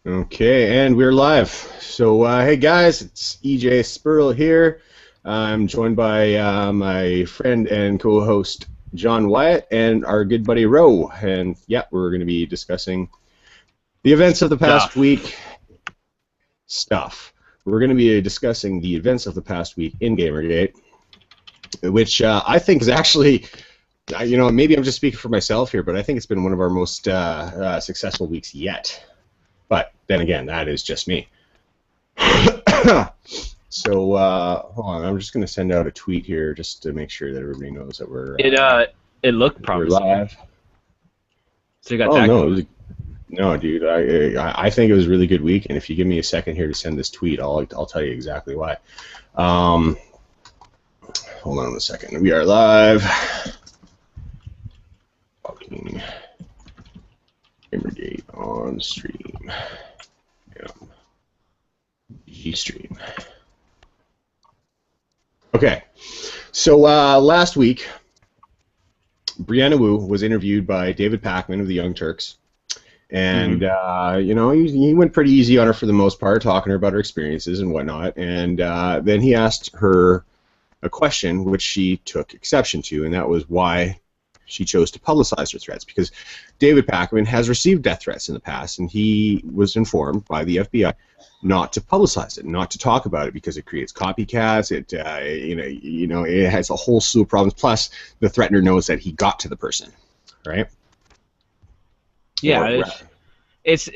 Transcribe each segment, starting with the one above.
Okay, and we're live. So, hey guys, it's EJ Spurl here. I'm joined by my friend and co-host John Wyatt and our good buddy Ro. And yeah, we're going to be discussing the events of the past Stuff. week. Stuff. We're going to be discussing the events of the past week in GamerGate, which I think is actually, maybe I'm just speaking for myself here, but I think it's been one of our most successful weeks yet. But then again, that is just me. So hold on, I'm just going to send out a tweet here just to make sure that everybody knows that It looked we're promising. live. So you got Oh that no, going. no, dude, I think it was a really good week, and if you give me a second here to send this tweet, I'll tell you exactly why. Um, Hold on a second. We are live. Fucking GamerGate on stream. G-stream. Okay, so last week, Brianna Wu was interviewed by David Pakman of the Young Turks, and he went pretty easy on her for the most part, talking to her about her experiences and whatnot. And then he asked her a question which she took exception to, and that was why she chose to publicize her threats. Because David Pakman has received death threats in the past, and he was informed by the FBI not to publicize it, not to talk about it, because it creates copycats. It it has a whole slew of problems. Plus, the threatener knows that he got to the person, right? Yeah, Or, it's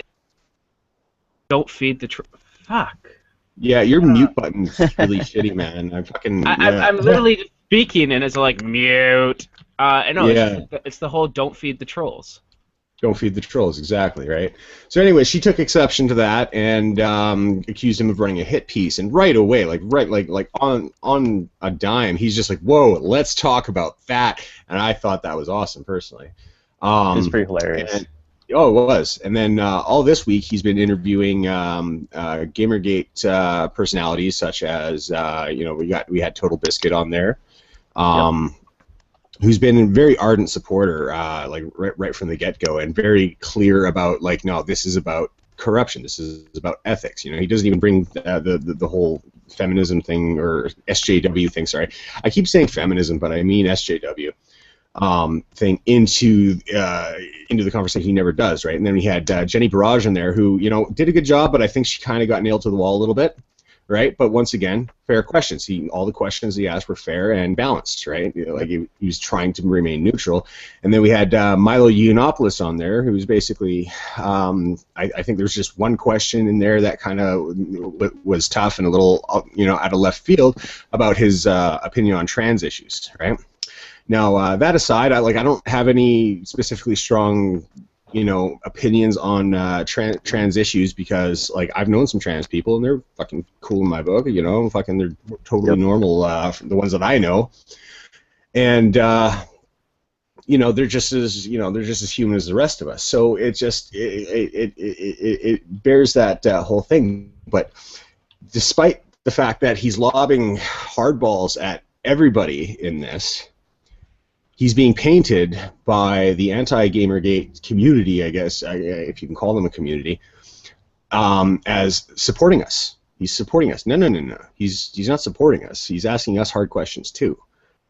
don't feed the fuck. yeah, your mute button's really shitty, man. I'm fucking I'm literally just speaking and it's like mute. I know yeah. it's the whole don't feed the trolls. Don't feed the trolls, exactly, right? So anyway, she took exception to that and accused him of running a hit piece. And right away, like on a dime, he's just like, "Whoa, let's talk about that." And I thought that was awesome, personally. It's pretty hilarious. Oh, it was. And then all this week, he's been interviewing GamerGate personalities, such as we had Total Biscuit on there. Who's been a very ardent supporter, like right from the get-go, and very clear about, like, no, this is about corruption. This is about ethics. You know, he doesn't even bring the whole feminism thing, or SJW thing. Sorry, I keep saying feminism, but I mean SJW thing into the conversation. He never does, right? And then we had Jenny Barrage in there, who did a good job, but I think she kind of got nailed to the wall a little bit. Right, but once again, fair questions. All the questions he asked were fair and balanced, right? Like he was trying to remain neutral. And then we had Milo Yiannopoulos on there, who was basically, I think there's just one question in there that kind of was tough and a little, out of left field, about his opinion on trans issues, right? Now, that aside, I don't have any specifically strong opinions on trans issues, because I've known some trans people and they're fucking cool in my book. Fucking they're totally normal, the ones that I know, and they're just as human as the rest of us. So it bears that whole thing. But despite the fact that he's lobbing hardballs at everybody in this, he's being painted by the anti-GamerGate community, I guess, if you can call them a community, as supporting us. He's supporting us. No. He's not supporting us. He's asking us hard questions too,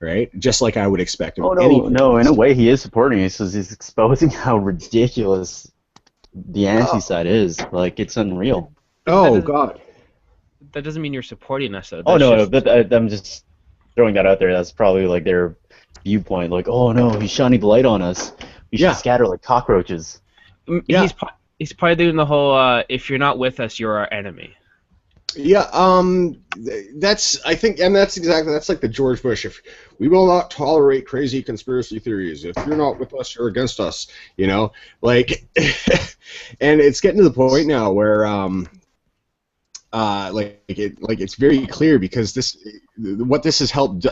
right? Just like I would expect him. Oh no! In a way, he is supporting us, because he's exposing how ridiculous the anti-side is. Like, it's unreal. Oh God. That doesn't mean you're supporting us, though. Oh no! I'm just throwing that out there. That's probably like their viewpoint. Like, oh no, he's shining the light on us. We should scatter like cockroaches. Yeah. He's probably doing the whole if you're not with us, you're our enemy. Yeah, that's like the George Bush. If we will not tolerate crazy conspiracy theories, if you're not with us, you're against us. And it's getting to the point now where it's very clear, because what this has helped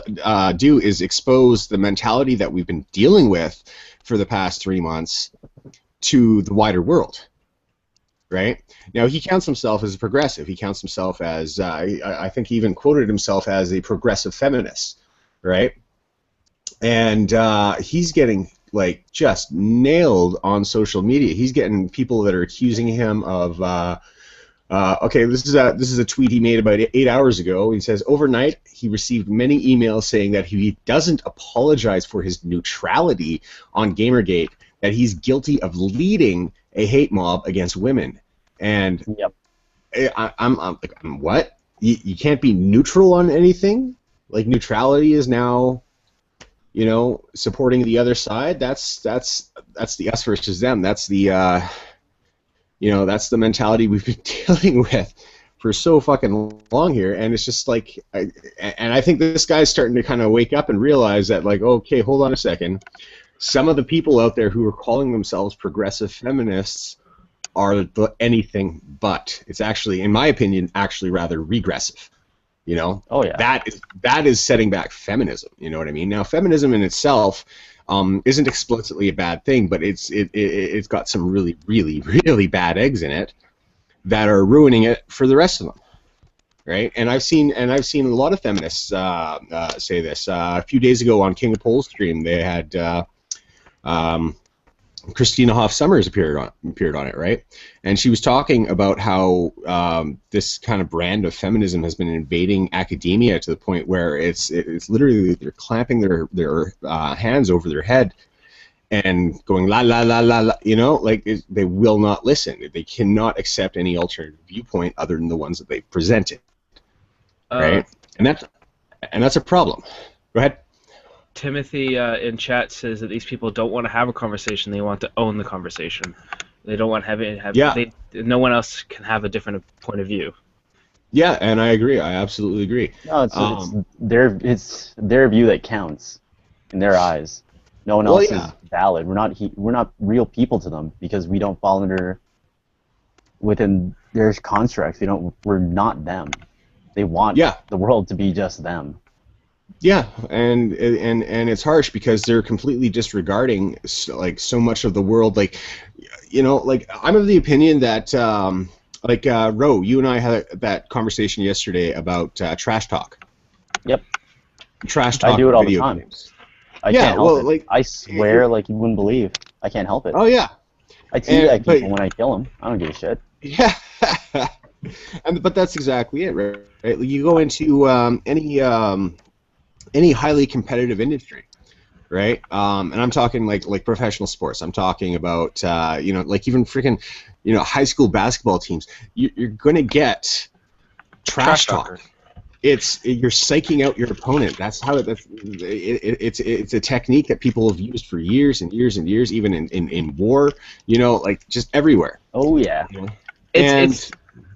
do is expose the mentality that we've been dealing with for the past 3 months to the wider world. Right? Now, he counts himself as a progressive. He counts himself as, I think he even quoted himself as a progressive feminist, right? And he's getting like just nailed on social media. He's getting people that are accusing him of. Okay, this is a tweet he made about 8 hours ago. He says overnight he received many emails saying that he doesn't apologize for his neutrality on GamerGate, that he's guilty of leading a hate mob against women. And Yep. I'm like, what? You can't be neutral on anything? Like neutrality is now, supporting the other side. That's the us versus them. That's the that's the mentality we've been dealing with for so fucking long here, and it's just like, I think this guy's starting to kind of wake up and realize that, like, okay, hold on a second. Some of the people out there who are calling themselves progressive feminists are anything but. It's actually, in my opinion, actually rather regressive. Oh yeah. That is setting back feminism. You know what I mean? Now, feminism in itself isn't explicitly a bad thing, but it's got some really, really, really bad eggs in it that are ruining it for the rest of them, right? And I've seen a lot of feminists say this. A few days ago on King of Pole's stream, they had Christina Hoff Sommers appeared on it, right? And she was talking about how this kind of brand of feminism has been invading academia to the point where it's literally they're clamping their hands over their head and going la la la la la, like they will not listen. They cannot accept any alternative viewpoint other than the ones that they've presented, right? And that's a problem. Go ahead. Timothy in chat says that these people don't want to have a conversation; they want to own the conversation. They don't want to have. Yeah. No one else can have a different point of view. Yeah, and I agree. I absolutely agree. No, it's their view that counts in their eyes. No one else is valid. We're not real people to them because we don't fall within their constructs. We're not them. They want the world to be just them. Yeah, and it's harsh because they're completely disregarding like so much of the world. Like, like I'm of the opinion that Ro, you and I had that conversation yesterday about trash talk. Yep. Trash talk. I do it all the time. Games. I can't help it. I swear, like you wouldn't believe. I can't help it. Oh yeah. I teabag people when I kill them. I don't give a shit. Yeah. But that's exactly it, right? You go into any highly competitive industry, right? And I'm talking like professional sports. I'm talking about like even freaking high school basketball teams. You're going to get trash talk. You're psyching out your opponent. That's how it's a technique that people have used for years and years and years, even in war. Like just everywhere. Oh yeah. It's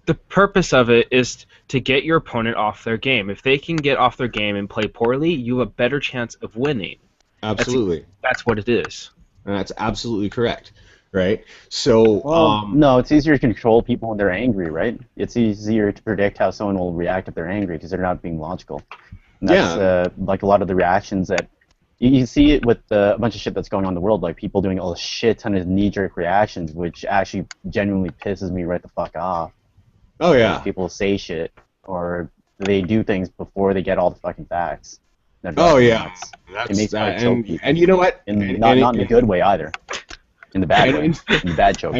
the purpose of it is to get your opponent off their game. If they can get off their game and play poorly, you have a better chance of winning. Absolutely. That's what it is. And that's absolutely correct, right? So, no, it's easier to control people when they're angry, right? It's easier to predict how someone will react if they're angry because they're not being logical. And that's like a lot of the reactions that you see it with a bunch of shit that's going on in the world, like people doing a shit ton of knee-jerk reactions, which actually genuinely pisses me right the fuck off. Oh yeah. Like people say shit or they do things before they get all the fucking facts. Oh yeah. It makes me choke people. And you know what? Not in a good way either. In the bad way. In the bad choke.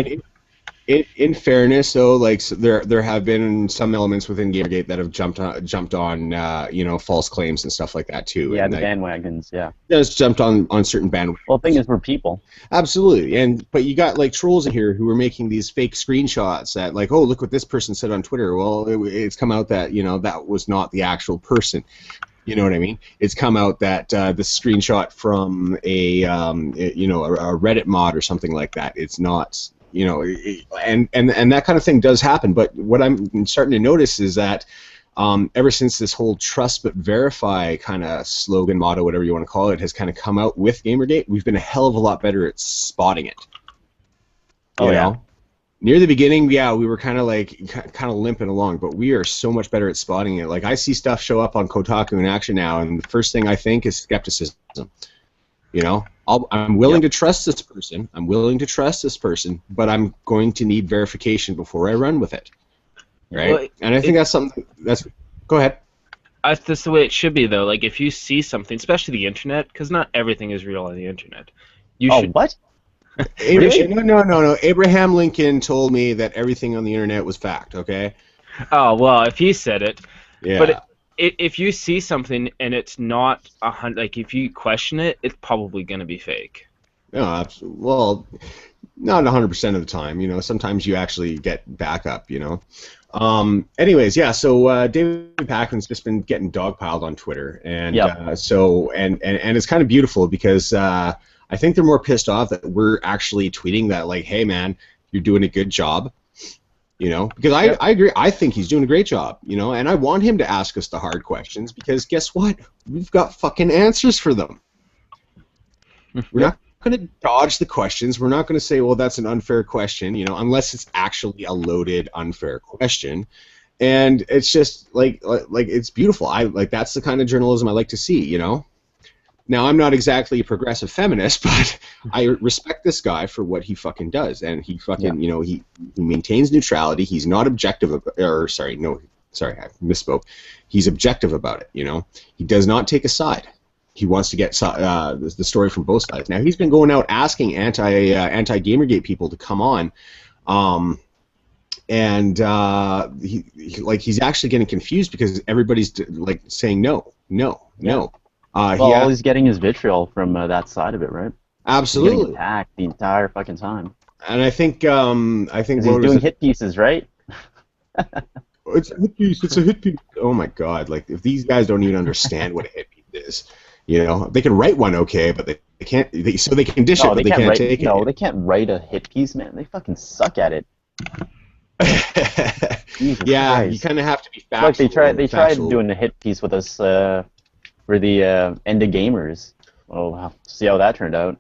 In fairness, though, like there have been some elements within GamerGate that have jumped on false claims and stuff like that too. Yeah, and the bandwagons. Yeah. Just jumped on certain bandwagons. Well, the thing is, we're people. Absolutely, but you got like trolls in here who are making these fake screenshots that like, oh, look what this person said on Twitter. Well, it's come out that that was not the actual person. You know what I mean? It's come out that the screenshot from a Reddit mod or something like that. It's not. And that kind of thing does happen. But what I'm starting to notice is that ever since this whole trust but verify kind of slogan, motto, whatever you want to call it, has kind of come out with GamerGate, we've been a hell of a lot better at spotting it. You know? Near the beginning, we were kind of limping along, but we are so much better at spotting it. Like I see stuff show up on Kotaku in action now, and the first thing I think is skepticism. I'm willing to trust this person. I'm willing to trust this person, but I'm going to need verification before I run with it, right? Well, and I think that's something. Go ahead. That's just the way it should be, though. Like if you see something, especially the internet, because not everything is real on the internet. You Oh, should. what? Really? No. Abraham Lincoln told me that everything on the internet was fact. Okay. Oh well, if he said it, but Yeah. if you see something and it's not like if you question it, it's probably gonna be fake. No. Well, not 100% of the time. You know, sometimes you actually get backup. You know. Anyways, yeah. So David Packman's just been getting dogpiled on Twitter, and Yep. and it's kind of beautiful because I think they're more pissed off that we're actually tweeting that like, hey man, you're doing a good job. You know, because I agree. I think he's doing a great job. You know, and I want him to ask us the hard questions because guess what? We've got fucking answers for them. We're not going to dodge the questions. We're not going to say, well, that's an unfair question, you know, unless it's actually a loaded unfair question. And it's just like it's beautiful. I like that's the kind of journalism I like to see, you know. Now, I'm not exactly a progressive feminist, but I respect this guy for what he fucking does, and he fucking, you know, he maintains neutrality. He's not objective, sorry, I misspoke. He's objective about it, you know. He does not take a side. He wants to get the story from both sides. Now, he's been going out asking anti-GamerGate people to come on, and he's actually getting confused because everybody's like saying no. All he's getting is vitriol from that side of it, right? Absolutely. He's getting attacked the entire fucking time. And I think he's doing hit pieces, right? It's a hit piece. It's a hit piece. Oh my god! Like if these guys don't even understand what a hit piece is, you know, they can write one okay, but they can't. So they can dish it, but they can't take it. No, they can't write a hit piece, man. They fucking suck at it. Yeah, Christ. you kind of have to be factual. Look, they tried doing a hit piece with us for the End of Gamers. Well, see how that turned out.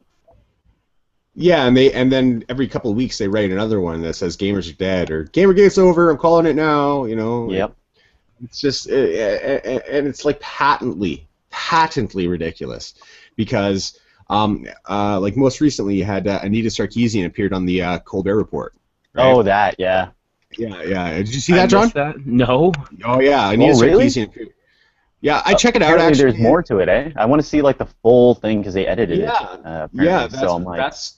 Yeah, and then every couple of weeks they write another one that says "Gamers are dead" or "GamerGate's over. I'm calling it now." You know. Yep. It's just and it's like patently ridiculous because like most recently you had Anita Sarkeesian appeared on the Colbert Report. Right? Oh, that, yeah. Yeah. Did you see that, John? That? No. Oh yeah, Anita really? Sarkeesian appeared. Yeah, I check it out. Apparently Actually, there's more to it, eh? I want to see like the full thing because they edited it. There's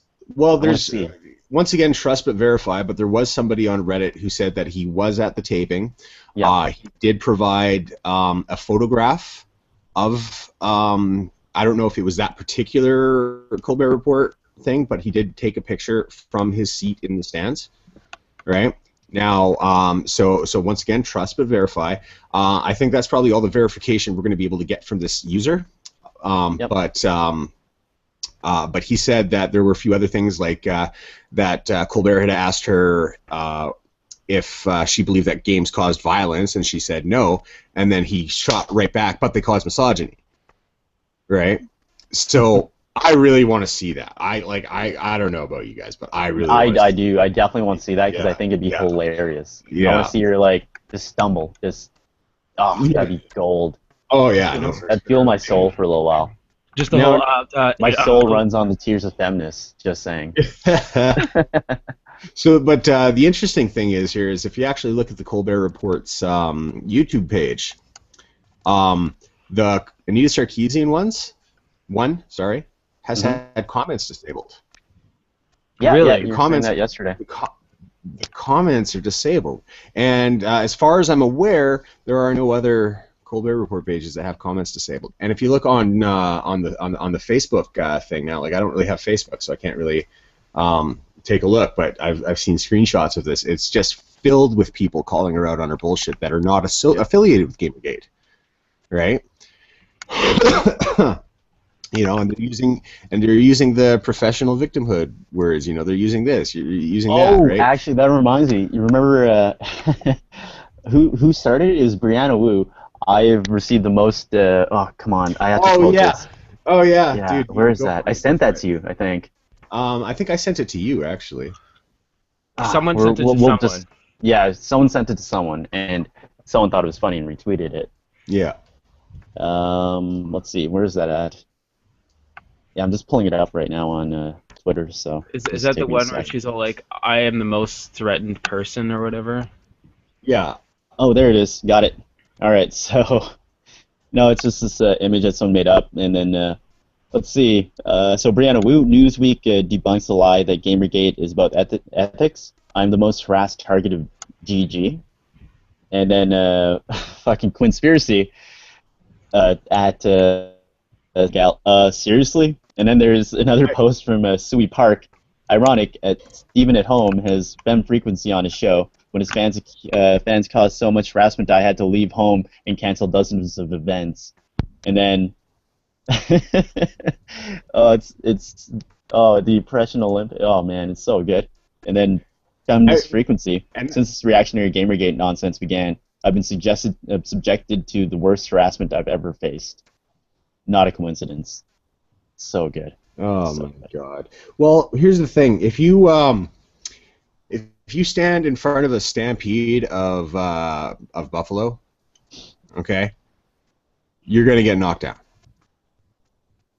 once again trust but verify. But there was somebody on Reddit who said that he was at the taping. Yeah. He did provide a photograph of I don't know if it was that particular Colbert Report thing, but he did take a picture from his seat in the stands. Right. Now, so once again, trust but verify. I think that's probably all the verification we're going to be able to get from this user. But he said that there were a few other things like that Colbert had asked her if she believed that games caused violence, and she said no, and then he shot right back, but they cause misogyny. Right? So I really want to see that. I don't know about you guys, but I really I do. I definitely want to see that because I think it'd be hilarious. Yeah. I want to see her like just stumble. That'd be gold. Oh yeah, That'd fuel my soul for a little while. Just the whole. My soul runs on the tears of feminists. Just saying. So, but the interesting thing is if you actually look at the Colbert Report's YouTube page, the Anita Sarkeesian has had comments disabled. Yeah, really? Yeah, you were saying that yesterday. The comments are disabled, and as far as I'm aware, there are no other Colbert Report pages that have comments disabled. And if you look on the Facebook thing now, like I don't really have Facebook, so I can't really take a look. But I've seen screenshots of this. It's just filled with people calling her out on her bullshit that are not affiliated with GamerGate, right? You know, and they're using the professional victimhood words. You know, they're using this. You're using that, right? Oh, actually, that reminds me. You remember who started it? It was Brianna Wu. I've received the most. Oh, come on! I have to quote this. Oh yeah, dude. Where is that? I sent that to you, I think. I think I sent it to you actually. Someone sent it to someone. Yeah, someone sent it to someone, and someone thought it was funny and retweeted it. Yeah. Let's see. Where's that at? Yeah, I'm just pulling it up right now on Twitter. So is that the one where she's all like, "I am the most threatened person" or whatever? Yeah. Oh, there it is. Got it. All right. So, no, it's just this image that someone made up, and then Let's see. So Brianna Wu, Newsweek debunks the lie that GamerGate is about ethics. I'm the most harassed target of GG. And then fucking Quinspiracy at Gal. Seriously? And then there's another post from Sui Park. Ironic, Steven at home has Ben Frequency on his show. When his fans caused so much harassment, I had to leave home and cancel dozens of events. And then, the Oppression Olympic. Oh man, it's so good. And then, feminist frequency. Since this reactionary GamerGate nonsense began, I've been subjected to the worst harassment I've ever faced. Not a coincidence. So good. Oh my God. Well, here's the thing: if you stand in front of a stampede of buffalo, okay, you're gonna get knocked down,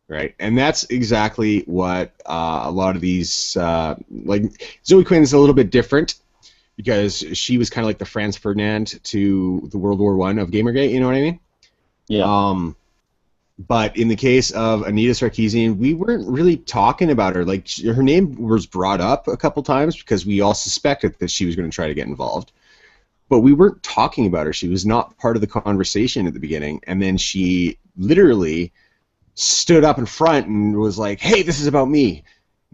right? And that's exactly what a lot of these like Zoe Quinn is a little bit different because she was kind of like the Franz Ferdinand to the World War I of Gamergate. You know what I mean? Yeah. But in the case of Anita Sarkeesian, we weren't really talking about her. Like, her name was brought up a couple times because we all suspected that she was going to try to get involved. But we weren't talking about her. She was not part of the conversation at the beginning. And then she literally stood up in front and was like, hey, this is about me.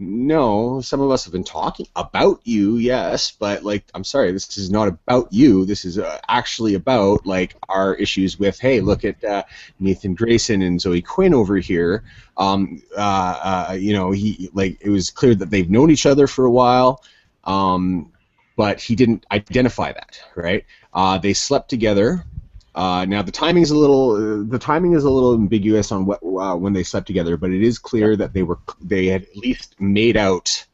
No, some of us have been talking about you, yes, but, like, I'm sorry, this is not about you. This is actually about, like, our issues with, hey, look at Nathan Grayson and Zoe Quinn over here. You know, it was clear that they've known each other for a while, but he didn't identify that, right? They slept together. Now the timing is a little ambiguous on what when they slept together, but it is clear that they had at least made out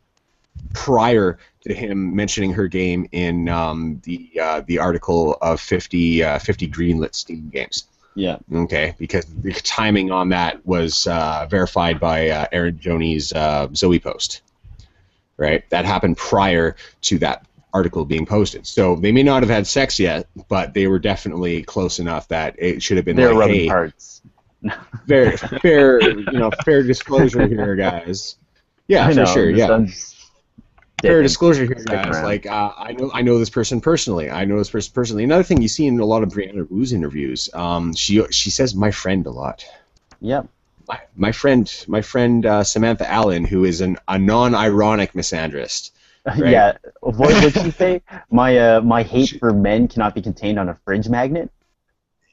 prior to him mentioning her game in the article of 50 greenlit Steam games. Yeah. Okay, because the timing on that was verified by Aaron Joney's Zoe post. Right, that happened prior to that article being posted. So they may not have had sex yet, but they were definitely close enough that it should have been They're like, rubbing hey, hearts. fair disclosure here, guys. Yeah, for sure. Yeah, fair disclosure here, guys. Like, I know this person personally. Another thing you see in a lot of Brianna Wu's interviews, she says "my friend" a lot. Yep. My friend Samantha Allen, who is a non-ironic misandrist. Right? Yeah. What did she say? My hate for men cannot be contained on a fridge magnet.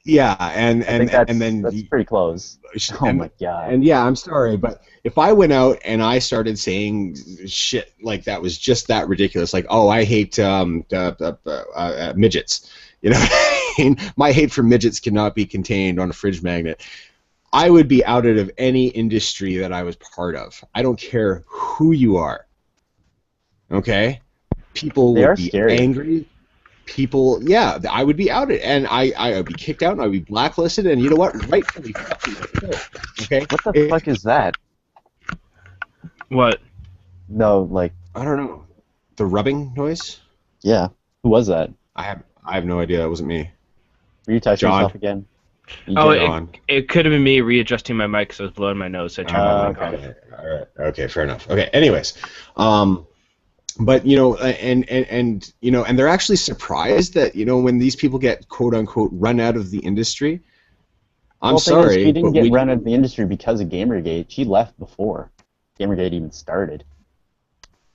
Yeah, and then that's pretty close. Oh my God. And yeah, I'm sorry, but if I went out and I started saying shit like that was just that ridiculous, like, oh, I hate midgets, you know, what I mean? My hate for midgets cannot be contained on a fridge magnet. I would be outed of any industry that I was part of. I don't care who you are. Okay? People would be angry. People, yeah, I would be outed, and I would be kicked out, and I would be blacklisted, and you know what? Rightfully fucking so. Okay? What the fuck is that? What? No, like, I don't know. The rubbing noise? Yeah. Who was that? I have no idea. That wasn't me. Were you touching yourself again? It could have been me readjusting my mic because I was blowing my nose, so I turned my mic off. All right. Okay, fair enough. Okay, anyways. But, you know, and you know, and they're actually surprised that, you know, when these people get quote unquote run out of the industry. I'm sorry, she didn't get run out of the industry because of Gamergate. She left before Gamergate even started.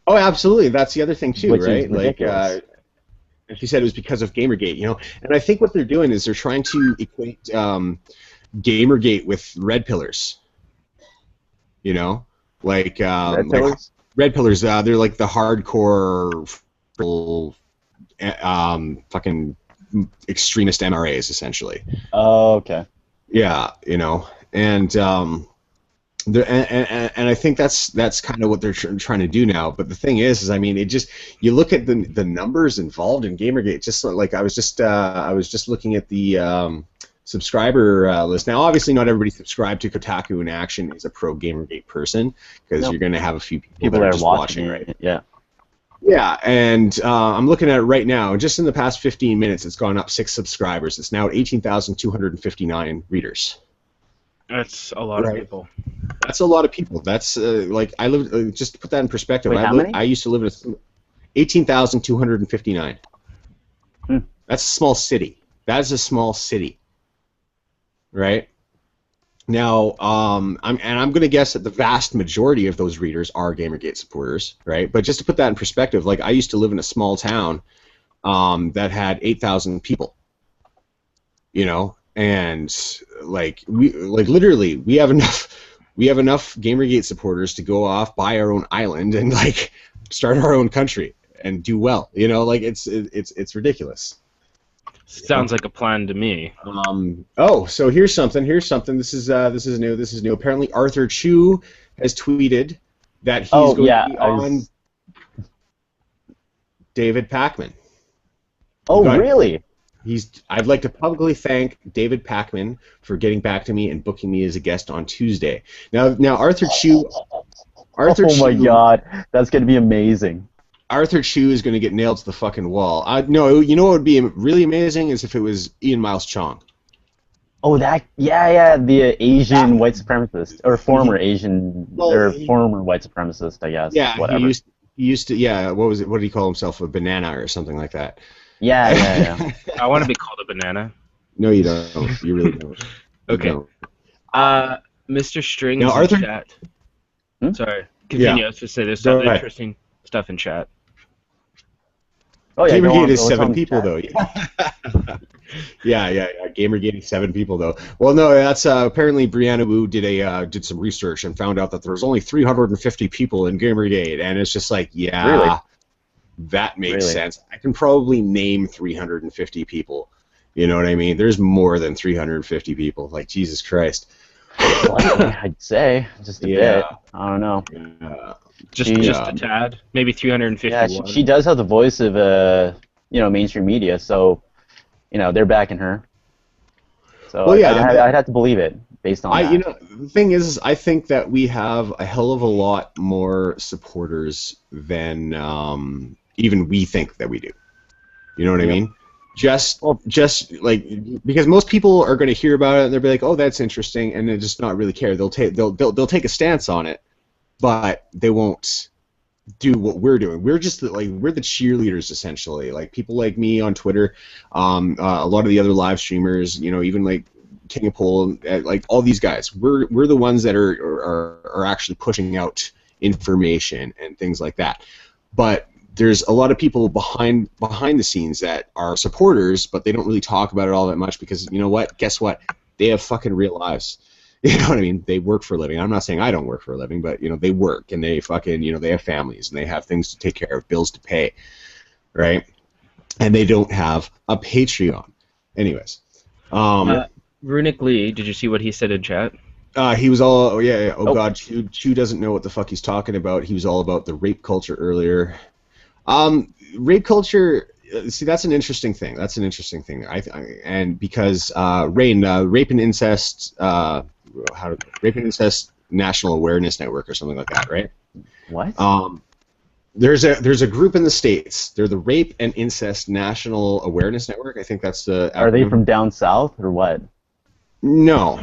Oh, absolutely. That's the other thing too, Which right? is ridiculous. Like, she said it was because of Gamergate, you know. And I think what they're doing is they're trying to equate Gamergate with Red Pillars. You know, like Red Pillars. Red Pillars, they're like the hardcore, fucking extremist MRAs, essentially. Oh, okay. Yeah, you know, and I think that's kind of what they're trying to do now. But the thing is I mean, you look at the numbers involved in Gamergate. Just like I was just looking at the subscriber list. Now, obviously, not everybody subscribed to Kotaku in Action is a pro Gamergate person, because you're going to have a few people that are just watching, right? Yeah. Yeah, and I'm looking at it right now. Just in the past 15 minutes, it's gone up 6 subscribers. It's now at 18,259 readers. That's a lot of people. That's a lot of people. That's like I live. Just to put that in perspective, Wait, how many? I used to live in 18,259. Hmm. That's a small city. That is a small city, right? Now, I'm going to guess that the vast majority of those readers are GamerGate supporters, right? But just to put that in perspective, like I used to live in a small town that had 8,000 people, you know, and like literally we have enough GamerGate supporters to go off, buy our own island, and like start our own country and do well, you know, like it's ridiculous. Sounds like a plan to me. Oh, so here's something. This is new. Apparently, Arthur Chu has tweeted that he's going to be on David Pakman. Oh, really? I'd like to publicly thank David Pakman for getting back to me and booking me as a guest on Tuesday. Now Arthur Chu. Oh my God, that's gonna be amazing. Arthur Chu is going to get nailed to the fucking wall. No, you know what would be really amazing is if it was Ian Miles Chong. Oh, the Asian white supremacist, or former Asian, former white supremacist, I guess. Yeah, whatever. he used to. Yeah, what was it? What did he call himself? A banana or something like that. Yeah. I want to be called a banana. No, you don't. You really don't. Okay. You don't. Mr. String Now, is Arthur? in chat. Sorry. Continue. I was just say there's some interesting stuff in chat. Oh yeah, GamerGate is 7 people though. Yeah. GamerGate is 7 people though. Well, no, that's apparently Brianna Wu did some research and found out that there was only 350 people in GamerGate, and it's just like, yeah, really? That makes sense. I can probably name 350 people. You know what I mean? There's more than 350 people. Like, Jesus Christ. I'd say just a bit. I don't know. Yeah. Just a tad, maybe 351. Yeah, she does have the voice of mainstream media, so they're backing her. So well, I'd have to believe it based on that. You know, the thing is, I think that we have a hell of a lot more supporters than even we think that we do. You know what I mean? Just like, because most people are going to hear about it and they'll be like, "Oh, that's interesting," and they just not really care. They'll take a stance on it, but they won't do what we're doing. We're just we're the cheerleaders essentially. Like people like me on Twitter, a lot of the other live streamers, even like King of Pole, like all these guys. We're the ones that are actually pushing out information and things like that. But there's a lot of people behind the scenes that are supporters, but they don't really talk about it all that much because, you know what? Guess what? They have fucking real lives. You know what I mean? They work for a living. I'm not saying I don't work for a living, but, they work and they fucking, they have families and they have things to take care of, bills to pay, right? And they don't have a Patreon. Anyways. Runic Lee, did you see what he said in chat? He was all, God, Chu doesn't know what the fuck he's talking about. He was all about the rape culture earlier. Rape culture, see, that's an interesting thing. And because Rape and Incest, Rape and Incest National Awareness Network or something like that, right? What? There's a group in the States. They're the Rape and Incest National Awareness Network. I think that's the. Are they from down south or what? No.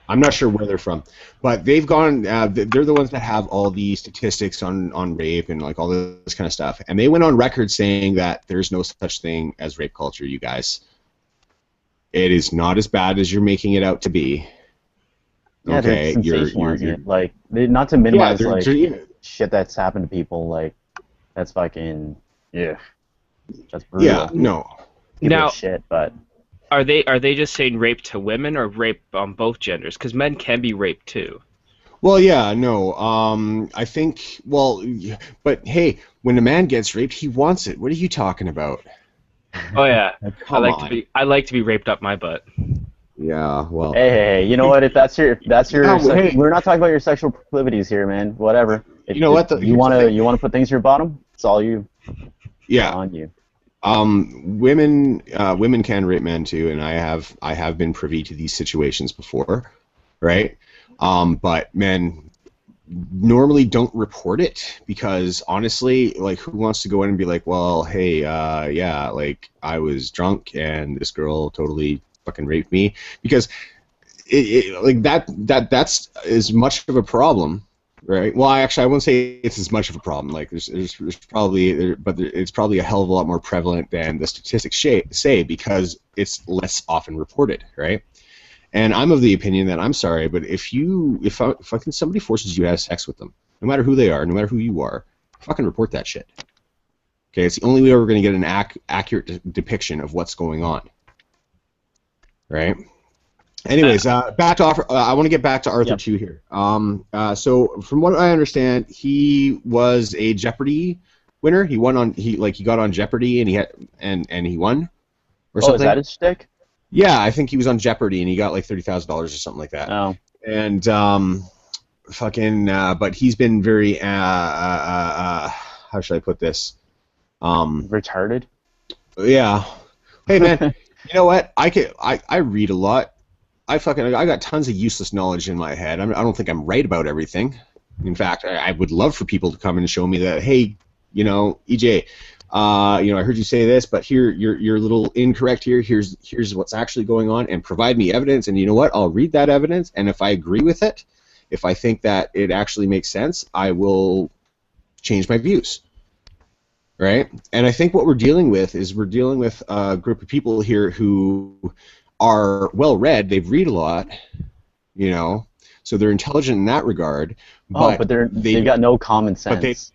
I'm not sure where they're from, but they've gone. They're the ones that have all the statistics on rape and like all this kind of stuff. And they went on record saying that there's no such thing as rape culture, you guys. It is not as bad as you're making it out to be. Yeah, okay, you're like not to minimize shit that's happened to people. Like that's fucking that's brutal. Yeah, no. Now shit, but. Are they just saying rape to women or rape on both genders? Because men can be raped too. Well, yeah, no. I think. Well, but hey, when a man gets raped, he wants it. What are you talking about? Oh yeah, I like to be raped up my butt. Yeah, well. Hey, you know what? If that's your we're not talking about your sexual proclivities here, man. Whatever. If, you know what? You wanna put things in your bottom? It's all you. Yeah. It's on you. Women can rape men too, and I have been privy to these situations before, right? But men normally don't report it because honestly, like, who wants to go in and be like, well, hey, like I was drunk and this girl totally fucking raped me? Because like that's as much of a problem, right? Well, I won't say it's as much of a problem. Like there's probably, but it's probably a hell of a lot more prevalent than the statistics say because it's less often reported, right? And I'm of the opinion that, I'm sorry, but if fucking somebody forces you to have sex with them, no matter who they are, no matter who you are, fucking report that shit. Okay, it's the only way we're going to get an accurate depiction of what's going on, right? Anyways, back to I want to get back to Arthur 2 here. So from what I understand, he was a Jeopardy winner. He got on Jeopardy and he won, or something. Oh, is that his shtick? Yeah, I think he was on Jeopardy and he got like $30,000 or something like that. Oh. And but he's been very how should I put this? Retarded. Yeah. Hey man, you know what? I read a lot. I got tons of useless knowledge in my head. I don't think I'm right about everything. In fact, I would love for people to come and show me that, hey, EJ, I heard you say this, but here you're a little incorrect here. Here's what's actually going on, and provide me evidence. And you know what? I'll read that evidence, and if I agree with it, if I think that it actually makes sense, I will change my views. Right? And I think what we're dealing with is a group of people here who are well read. They've read a lot, so they're intelligent in that regard. But they've got no common sense.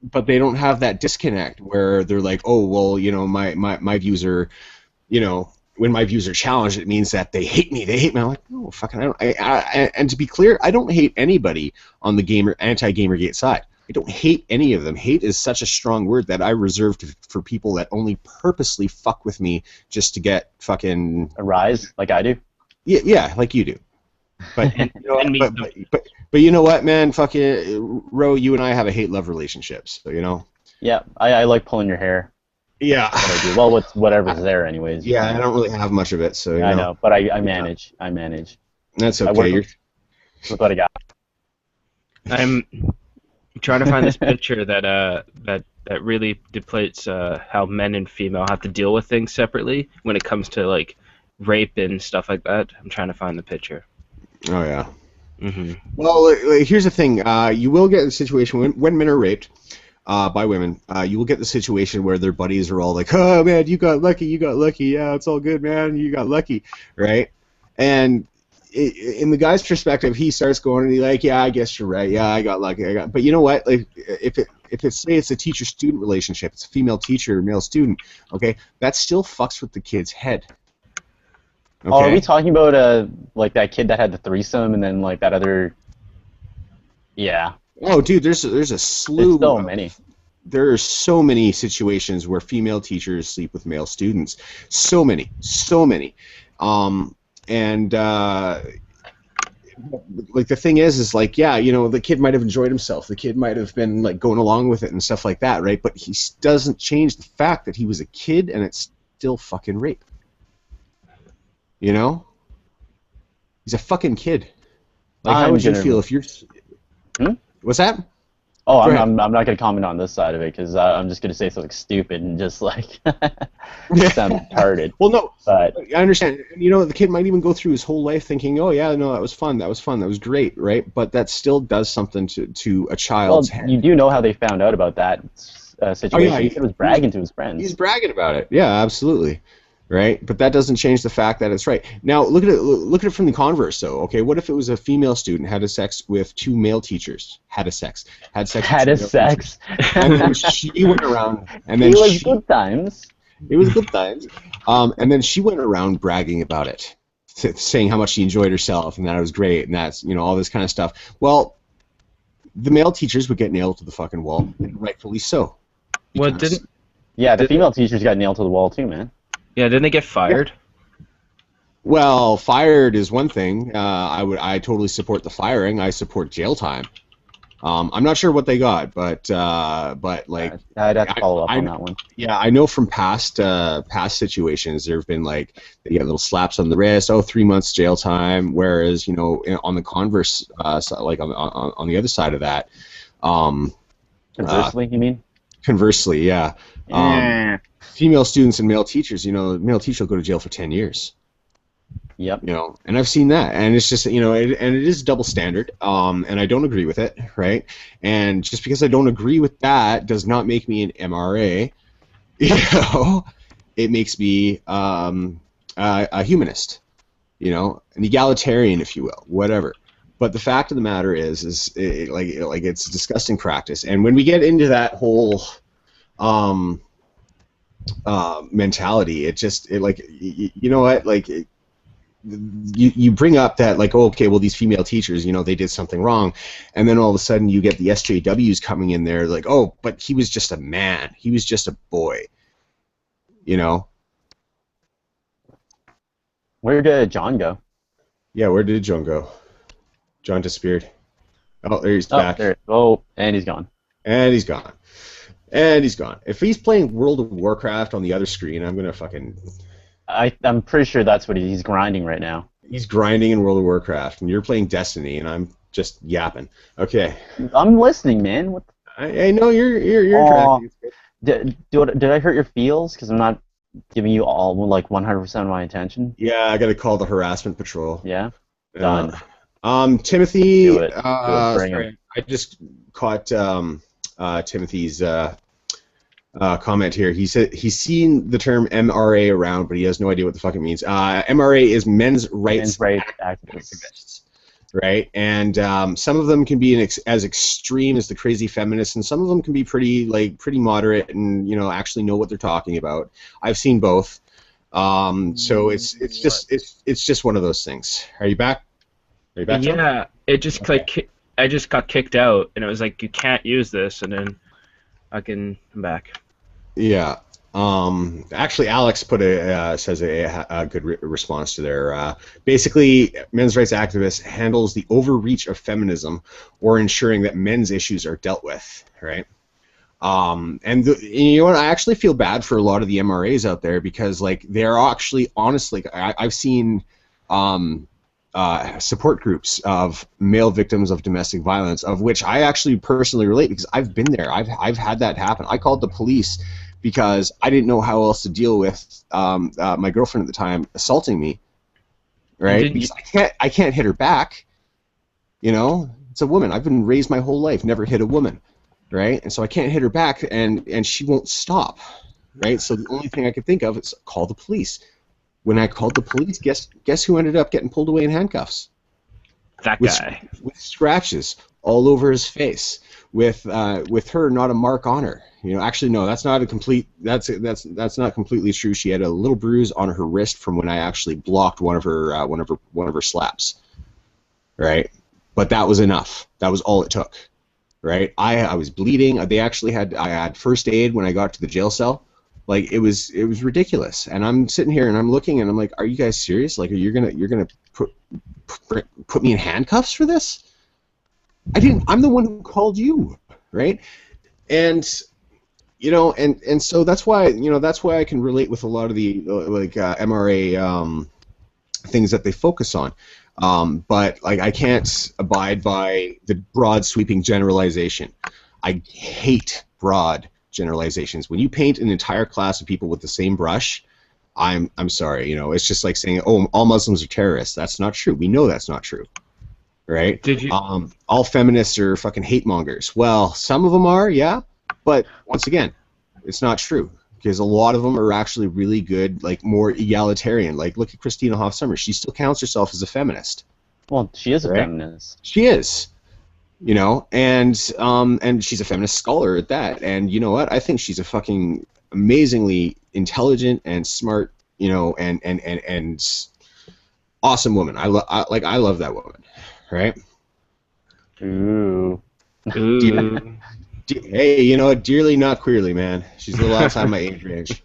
But they don't have that disconnect where they're like, oh well, my views are, when my views are challenged, it means that they hate me. They hate me. I'm like, no, fucking, I don't. And to be clear, I don't hate anybody on the anti-GamerGate side. I don't hate any of them. Hate is such a strong word that I reserve for people that only purposely fuck with me just to get fucking a rise, like I do. Yeah, like you do. But but you know what, man? Fucking Ro, you and I have a hate-love relationship, so Yeah, I like pulling your hair. Yeah. That's what I do. Well, whatever's there, anyways. Yeah, I don't really have much of it, so I know, but I manage. I manage. That's okay. Look what I got. I'm trying to find this picture that really depicts how men and female have to deal with things separately when it comes to like rape and stuff like that. I'm trying to find the picture. Oh yeah. Mm-hmm. Well, here's the thing. You will get a situation when men are raped by women. You will get the situation where their buddies are all like, "Oh man, you got lucky. Yeah, it's all good, man. You got lucky, right?" And in the guy's perspective, he starts going and he's like, "Yeah, I guess you're right. Yeah, I got lucky. But you know what? Like, if it's a teacher-student relationship, it's a female teacher, male student. Okay, that still fucks with the kid's head. Okay? Oh, are we talking about like that kid that had the threesome and then like that other? Yeah. Oh, dude, there's a slew. There's so many. There are so many situations where female teachers sleep with male students. So many. Like the thing is like, yeah, the kid might have enjoyed himself. The kid might have been like going along with it and stuff like that, right? But he doesn't change the fact that he was a kid and it's still fucking rape. He's a fucking kid. Like, how would you feel if you're? What's that? Oh, I'm not going to comment on this side of it because I'm just going to say something stupid and just like sound retarded. Well, no, but I understand. The kid might even go through his whole life thinking, "Oh yeah, no, that was fun. That was great," right? But that still does something to a child's head. You do know how they found out about that situation? Oh, yeah, he was bragging to his friends. He's bragging about it. Yeah, absolutely. Right, but that doesn't change the fact that it's right. Now look at it from the converse, though. Okay, what if it was a female student had sex with two male teachers? Had sex. And then she went around, and then it was good times. It was good times. And then she went around bragging about it, saying how much she enjoyed herself and that it was great and that's all this kind of stuff. Well, the male teachers would get nailed to the fucking wall, and rightfully so. The female teachers got nailed to the wall too, man. Yeah, didn't they get fired? Yeah. Well, fired is one thing. I totally support the firing. I support jail time. I'm not sure what they got, but like I'd have to follow up on that one. Yeah, I know from past situations there have been like they get little slaps on the wrist, 3 months jail time. Whereas on the converse, like on the other side of that, conversely, you mean? Conversely, yeah. Female students and male teachers, male teacher will go to jail for 10 years. Yep. You know, and I've seen that, and it's just, you know, and it is double standard, and I don't agree with it, right? And just because I don't agree with that does not make me an MRA, you know. It makes me a humanist, you know, an egalitarian, if you will, whatever. But the fact of the matter is like it's a disgusting practice, and when we get into that whole mentality, you know what, like. You bring up that, like, oh, okay, well, these female teachers, you know, they did something wrong, and then all of a sudden you get the SJWs coming in there like, oh, but he was just a man, he was just a boy, you know. Where did John go? Yeah, where did John go? John disappeared. Oh, there he's Oh, back. there. Oh, and he's gone. And he's gone. And he's gone. If he's playing World of Warcraft on the other screen, I'm gonna fucking... I'm pretty sure that's what he's grinding right now. He's grinding in World of Warcraft, and you're playing Destiny, and I'm just yapping. Okay. I'm listening, man. What? I know you're Oh, interacting. did I hurt your feels? Because I'm not giving you all like 100% of my attention. Yeah, I gotta call the harassment patrol. Yeah. Done. Timothy. Do it. Bring Sorry, him. I just caught Timothy's comment here. He said he's seen the term MRA around, but he has no idea what the fuck it means. MRA is men's rights Activists. right? And some of them can be as extreme as the crazy feminists, and some of them can be pretty moderate and, you know, actually know what they're talking about. I've seen both. So it's just one of those things. Are you back? Are you back? Yeah, John? it just I just got kicked out, and it was like, you can't use this, and then I'm back. Yeah. Actually, Alex says a good response to their. Basically, men's rights activist handles the overreach of feminism, or ensuring that men's issues are dealt with. Right. And you know what? I actually feel bad for a lot of the MRAs out there, because like they're actually, honestly, I've seen support groups of male victims of domestic violence, of which I actually personally relate, because I've been there. I've had that happen. I called the police because I didn't know how else to deal with my girlfriend at the time assaulting me. Right? Because I can't hit her back. You know, it's a woman. I've been raised my whole life, never hit a woman. Right? And so I can't hit her back, and she won't stop. Right? So the only thing I could think of is call the police. When I called the police, guess who ended up getting pulled away in handcuffs? That guy. With scratches all over his face, with her not a mark on her. You know, actually no, that's not completely true. She had a little bruise on her wrist from when I actually blocked one of her slaps. Right? But that was enough. That was all it took. Right? I was bleeding. I had first aid when I got to the jail cell. Like, it was ridiculous. And I'm sitting here and I'm looking and I'm like, are you guys serious? Like, you're gonna put me in handcuffs for this? I'm the one who called you, right? And you know, and so that's why I can relate with a lot of the MRA things that they focus on. But like, I can't abide by the broad sweeping generalization. I hate broad generalizations. When you paint an entire class of people with the same brush, I'm sorry, you know, it's just like saying, oh, all Muslims are terrorists. That's not true. We know that's not true, right? Did you? All feminists are fucking hate mongers. Well, some of them are, yeah, but once again, it's not true, because a lot of them are actually really good, like more egalitarian. Like, look at Christina Hoff Sommers. She still counts herself as a feminist. Well, she is a right? feminist. She is. You know, and she's a feminist scholar at that. And you know what? I think she's a fucking amazingly intelligent and smart, you know, and awesome woman. I love that woman, right? Ooh. Ooh. Hey, you know what? Dearly, not queerly, man. She's a little outside my age range.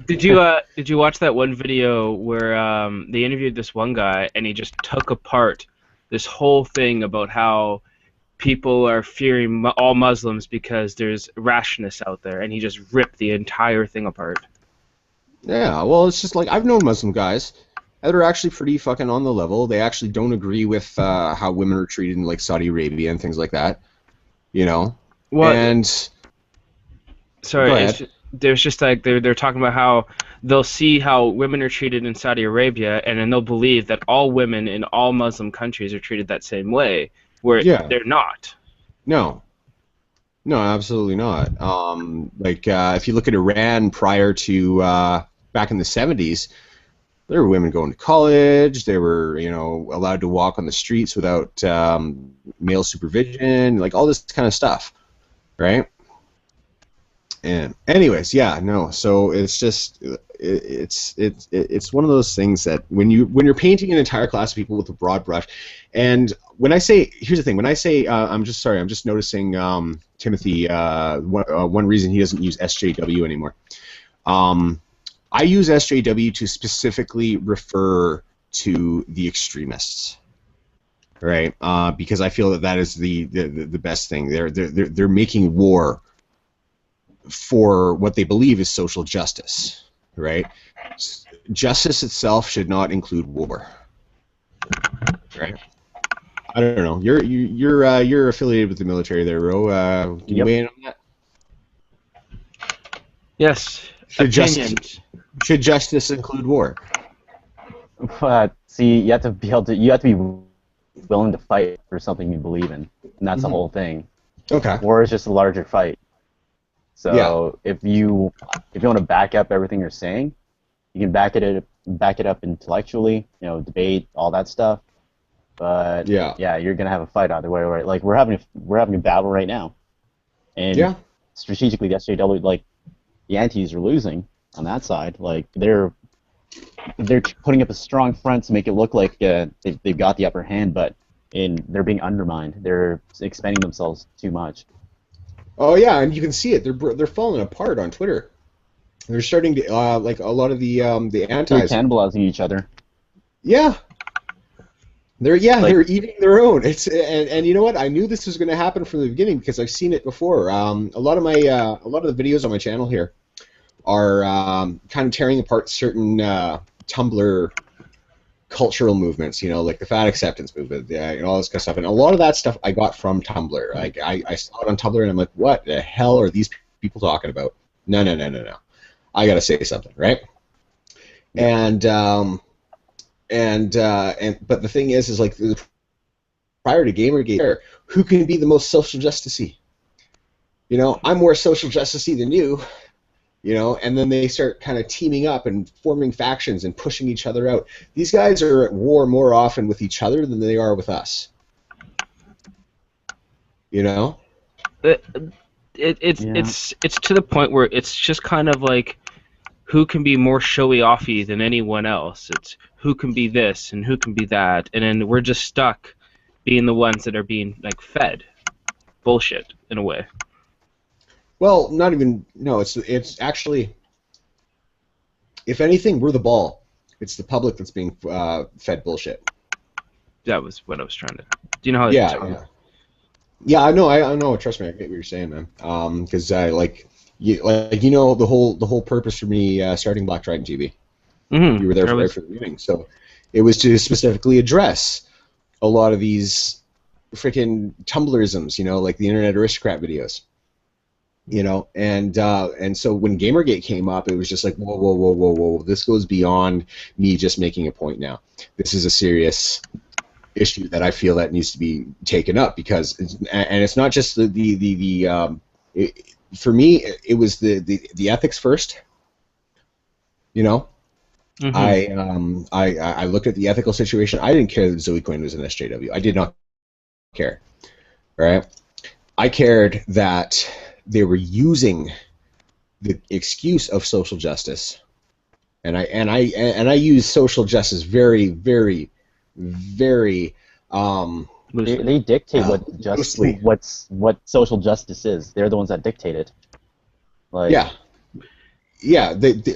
Did you watch that one video where they interviewed this one guy, and he just took apart this whole thing about how people are fearing all Muslims because there's rashness out there, and he just ripped the entire thing apart. Yeah, well, it's just like, I've known Muslim guys that are actually pretty fucking on the level. They actually don't agree with how women are treated in like Saudi Arabia and things like that. You know? What? And sorry, go ahead. there's just like they're talking about how they'll see how women are treated in Saudi Arabia, and then they'll believe that all women in all Muslim countries are treated that same way, where Yeah. they're not. No. No, absolutely not. Like if you look at Iran prior to back in the 70s, there were women going to college. They were, allowed to walk on the streets without male supervision, like all this kind of stuff, right? And anyways, yeah, no. So it's just it's one of those things that when you're painting an entire class of people with a broad brush, and when I say, here's the thing, when I say I'm just noticing Timothy, one reason he doesn't use SJW anymore. I use SJW to specifically refer to the extremists, right? Because I feel that is the best thing. They're making war for what they believe is social justice, right? Justice itself should not include war, right? I don't know. You're affiliated with the military there, Ro. Can you weigh in on that? Yes. Should justice include war? But see, you have to be willing to fight for something you believe in, and that's the whole thing. Okay. War is just a larger fight. So if you want to back up everything you're saying, you can back it up intellectually, debate, all that stuff. But yeah, you're gonna have a fight either way, right? Like we're having a battle right now, and strategically, the SJW, like the antis are losing on that side. Like they're putting up a strong front to make it look like they've got the upper hand, but they're being undermined. They're expanding themselves too much. Oh yeah, and you can see it. They're falling apart on Twitter. They're starting to like a lot of the antis. They're cannibalizing each other. Yeah. They're eating their own. It's and you know what? I knew this was going to happen from the beginning because I've seen it before. A lot of the videos on my channel here are kind of tearing apart certain Tumblr cultural movements, like the fat acceptance movement, and all this kind of stuff. And a lot of that stuff I got from Tumblr. Like I saw it on Tumblr, and I'm like, what the hell are these people talking about? No. I got to say something, right? And but the thing is like prior to GamerGate, who can be the most social justice-y? I'm more social justice-y than you. And then they start kind of teaming up and forming factions and pushing each other out. These guys are at war more often with each other than they are with us. It's to the point where it's just kind of like who can be more showy-offy than anyone else. It's who can be this and who can be that, and then we're just stuck being the ones that are being like fed bullshit in a way. Well, not even. No, it's actually, if anything, we're the ball. It's the public that's being fed bullshit. That was what I was trying to. Do you know how? Yeah, I know. I know. Trust me, I get what you're saying, man. Because the whole purpose for me starting Black Trident TV. Mm-hmm. You were there right from the beginning, so it was to specifically address a lot of these freaking Tumblrisms, like the Internet Aristocrat videos. And so when GamerGate came up, it was just like, whoa, this goes beyond me just making a point now. This is a serious issue that I feel that needs to be taken up because, it's not just for me, it was the ethics first. Mm-hmm. I looked at the ethical situation. I didn't care that Zoe Quinn was an SJW. I did not care, right? I cared that they were using the excuse of social justice, and I use social justice very, very, very. They dictate what social justice is. They're the ones that dictate it. Yeah.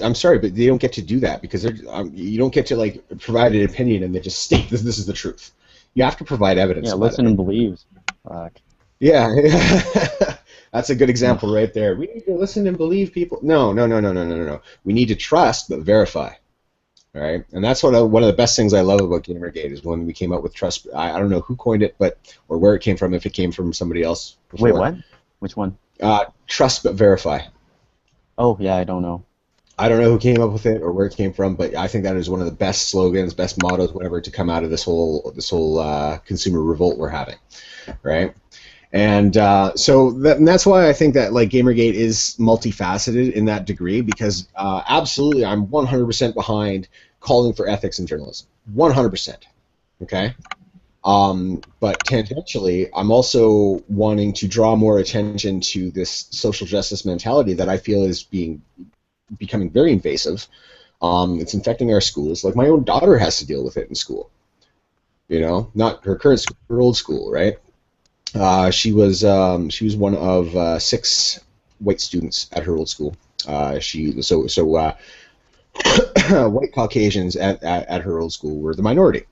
I'm sorry, but they don't get to do that because you don't get to like provide an opinion and they just state this is the truth. You have to provide evidence. Yeah, listen and believe. Yeah. That's a good example right there. We need to listen and believe people. No. We need to trust but verify. All right, and that's one of the best things I love about GamerGate is when we came up with trust. I don't know who coined it, or where it came from. If it came from somebody else before. Wait, what? Which one? Trust but verify. Oh yeah, I don't know. I don't know who came up with it or where it came from, but I think that is one of the best slogans, best mottos, whatever, to come out of this whole consumer revolt we're having, right? And and that's why I think that like GamerGate is multifaceted in that degree, because absolutely I'm 100% behind calling for ethics in journalism, 100%. Okay. But tangentially, I'm also wanting to draw more attention to this social justice mentality that I feel is becoming very invasive. It's infecting our schools. Like my own daughter has to deal with it in school. You know, not her current school, her old school, right? She was one of 6 white students at her old school. White Caucasians at her old school were the minority,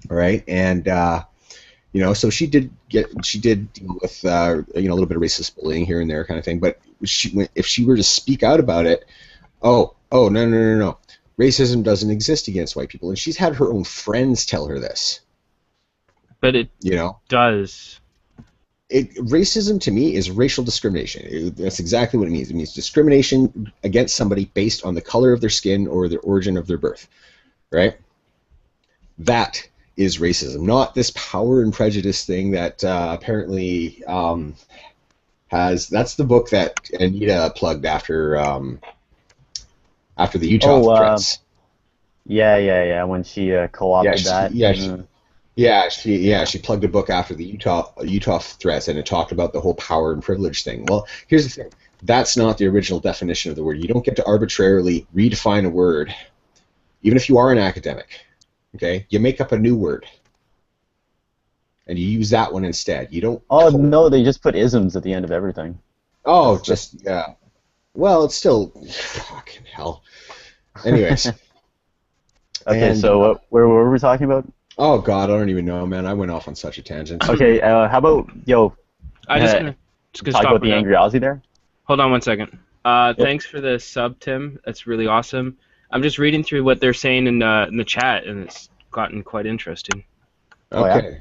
right? And so she did deal with a little bit of racist bullying here and there, kind of thing. But if she were to speak out about it, oh no, racism doesn't exist against white people, and she's had her own friends tell her this. But it does. Racism to me is racial discrimination. That's exactly what it means. It means discrimination against somebody based on the color of their skin or the origin of their birth, right? That is racism, not this power and prejudice thing that apparently has. That's the book that Anita plugged after the Utah threats. Yeah. When she co-opted that. She plugged a book after the Utah threats, and it talked about the whole power and privilege thing. Well, here's the thing. That's not the original definition of the word. You don't get to arbitrarily redefine a word, even if you are an academic. Okay? You make up a new word, and you use that one instead. You don't... Oh, no, they just put isms at the end of everything. Oh, yeah. Well, it's still... Fucking hell. Anyways. Okay, so where were we talking about? Oh God, I don't even know, man. I went off on such a tangent. Okay, how about I just gonna talk about the angry Aussie there. Hold on 1 second. Thanks for the sub, Tim. That's really awesome. I'm just reading through what they're saying in the chat, and it's gotten quite interesting. Okay. Yeah.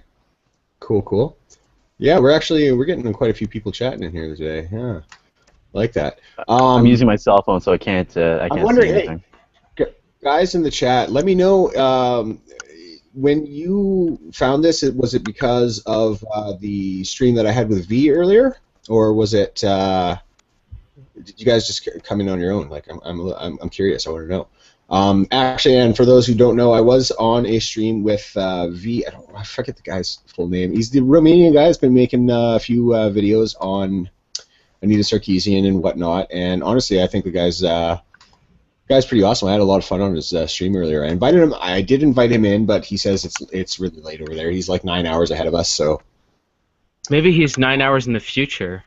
Cool. Yeah, we're getting quite a few people chatting in here today. Yeah, like that. I'm using my cell phone, so I can't see anything. Hey, guys in the chat, let me know. When you found this, was it because of the stream that I had with V earlier, or was it? Did you guys just come in on your own? Like, I'm curious. I want to know. Actually, and for those who don't know, I was on a stream with V. I forget the guy's full name. He's the Romanian guy. He's been making a few videos on Anita Sarkeesian and whatnot. And honestly, I think the guy's pretty awesome. I had a lot of fun on his stream earlier. I did invite him in, but he says it's really late over there. He's like 9 hours ahead of us, so maybe he's 9 hours in the future.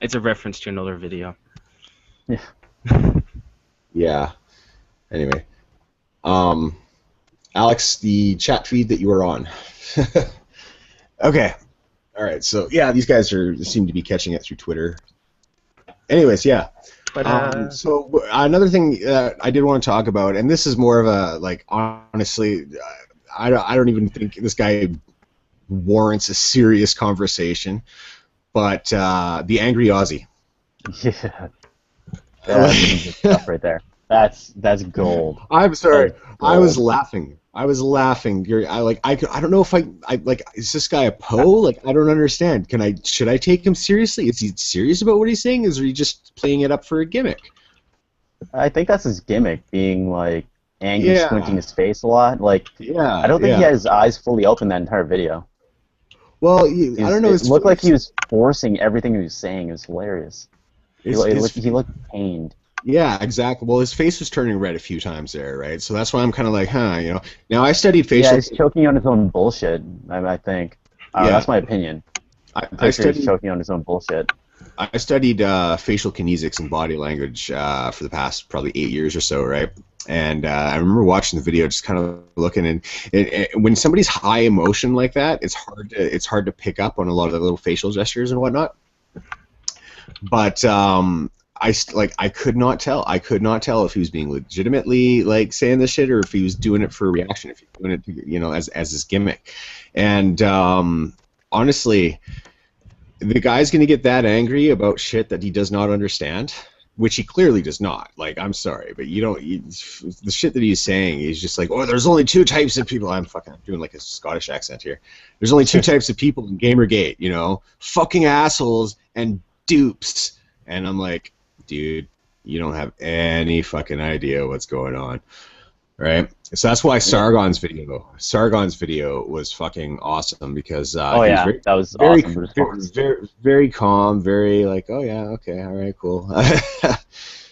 It's a reference to another video. Yeah. Yeah. Anyway, Alex, the chat feed that you were on. Okay. All right. So yeah, these guys seem to be catching it through Twitter. Anyways, yeah. But, so another thing I did want to talk about, and this is more of a, like, honestly, I don't even think this guy warrants a serious conversation, but the angry Aussie. Yeah, that's stuff right there. That's gold. I'm sorry, gold. I was laughing. I don't know if I like, is this guy a Poe? Like, I don't understand. Should I take him seriously? Is he serious about what he's saying? Is he just playing it up for a gimmick? I think that's his gimmick, being like angry, squinting his face a lot. Like, I don't think he had his eyes fully open that entire video. Well, I don't know. It looked like he was forcing everything he was saying. It was hilarious. He looked pained. Yeah, exactly. Well, his face was turning red a few times there, right? So that's why I'm kind of like, Now, I studied facial... Yeah, he's choking on his own bullshit, I think. That's my opinion. I studied he's choking on his own bullshit. I studied facial kinesics and body language for the past probably 8 years or so, right? And I remember watching the video, just kind of looking, and when somebody's high emotion like that, it's hard to pick up on a lot of the little facial gestures and whatnot. But I could not tell. I could not tell if he was being legitimately like saying this shit, or if he was doing it for a reaction, if he was doing it, as his gimmick. And honestly, the guy's gonna get that angry about shit that he does not understand. which he clearly does not. Like, I'm sorry, but the shit that he's saying is just like, oh, there's only two types of people. I'm doing like a Scottish accent here. There's only two types of people in GamerGate, you know, fucking assholes and dupes. And I'm like, dude, you don't have any fucking idea what's going on, right? So that's why Sargon's video was fucking awesome, because that was awesome response. very calm, very like, oh yeah, okay, all right, cool.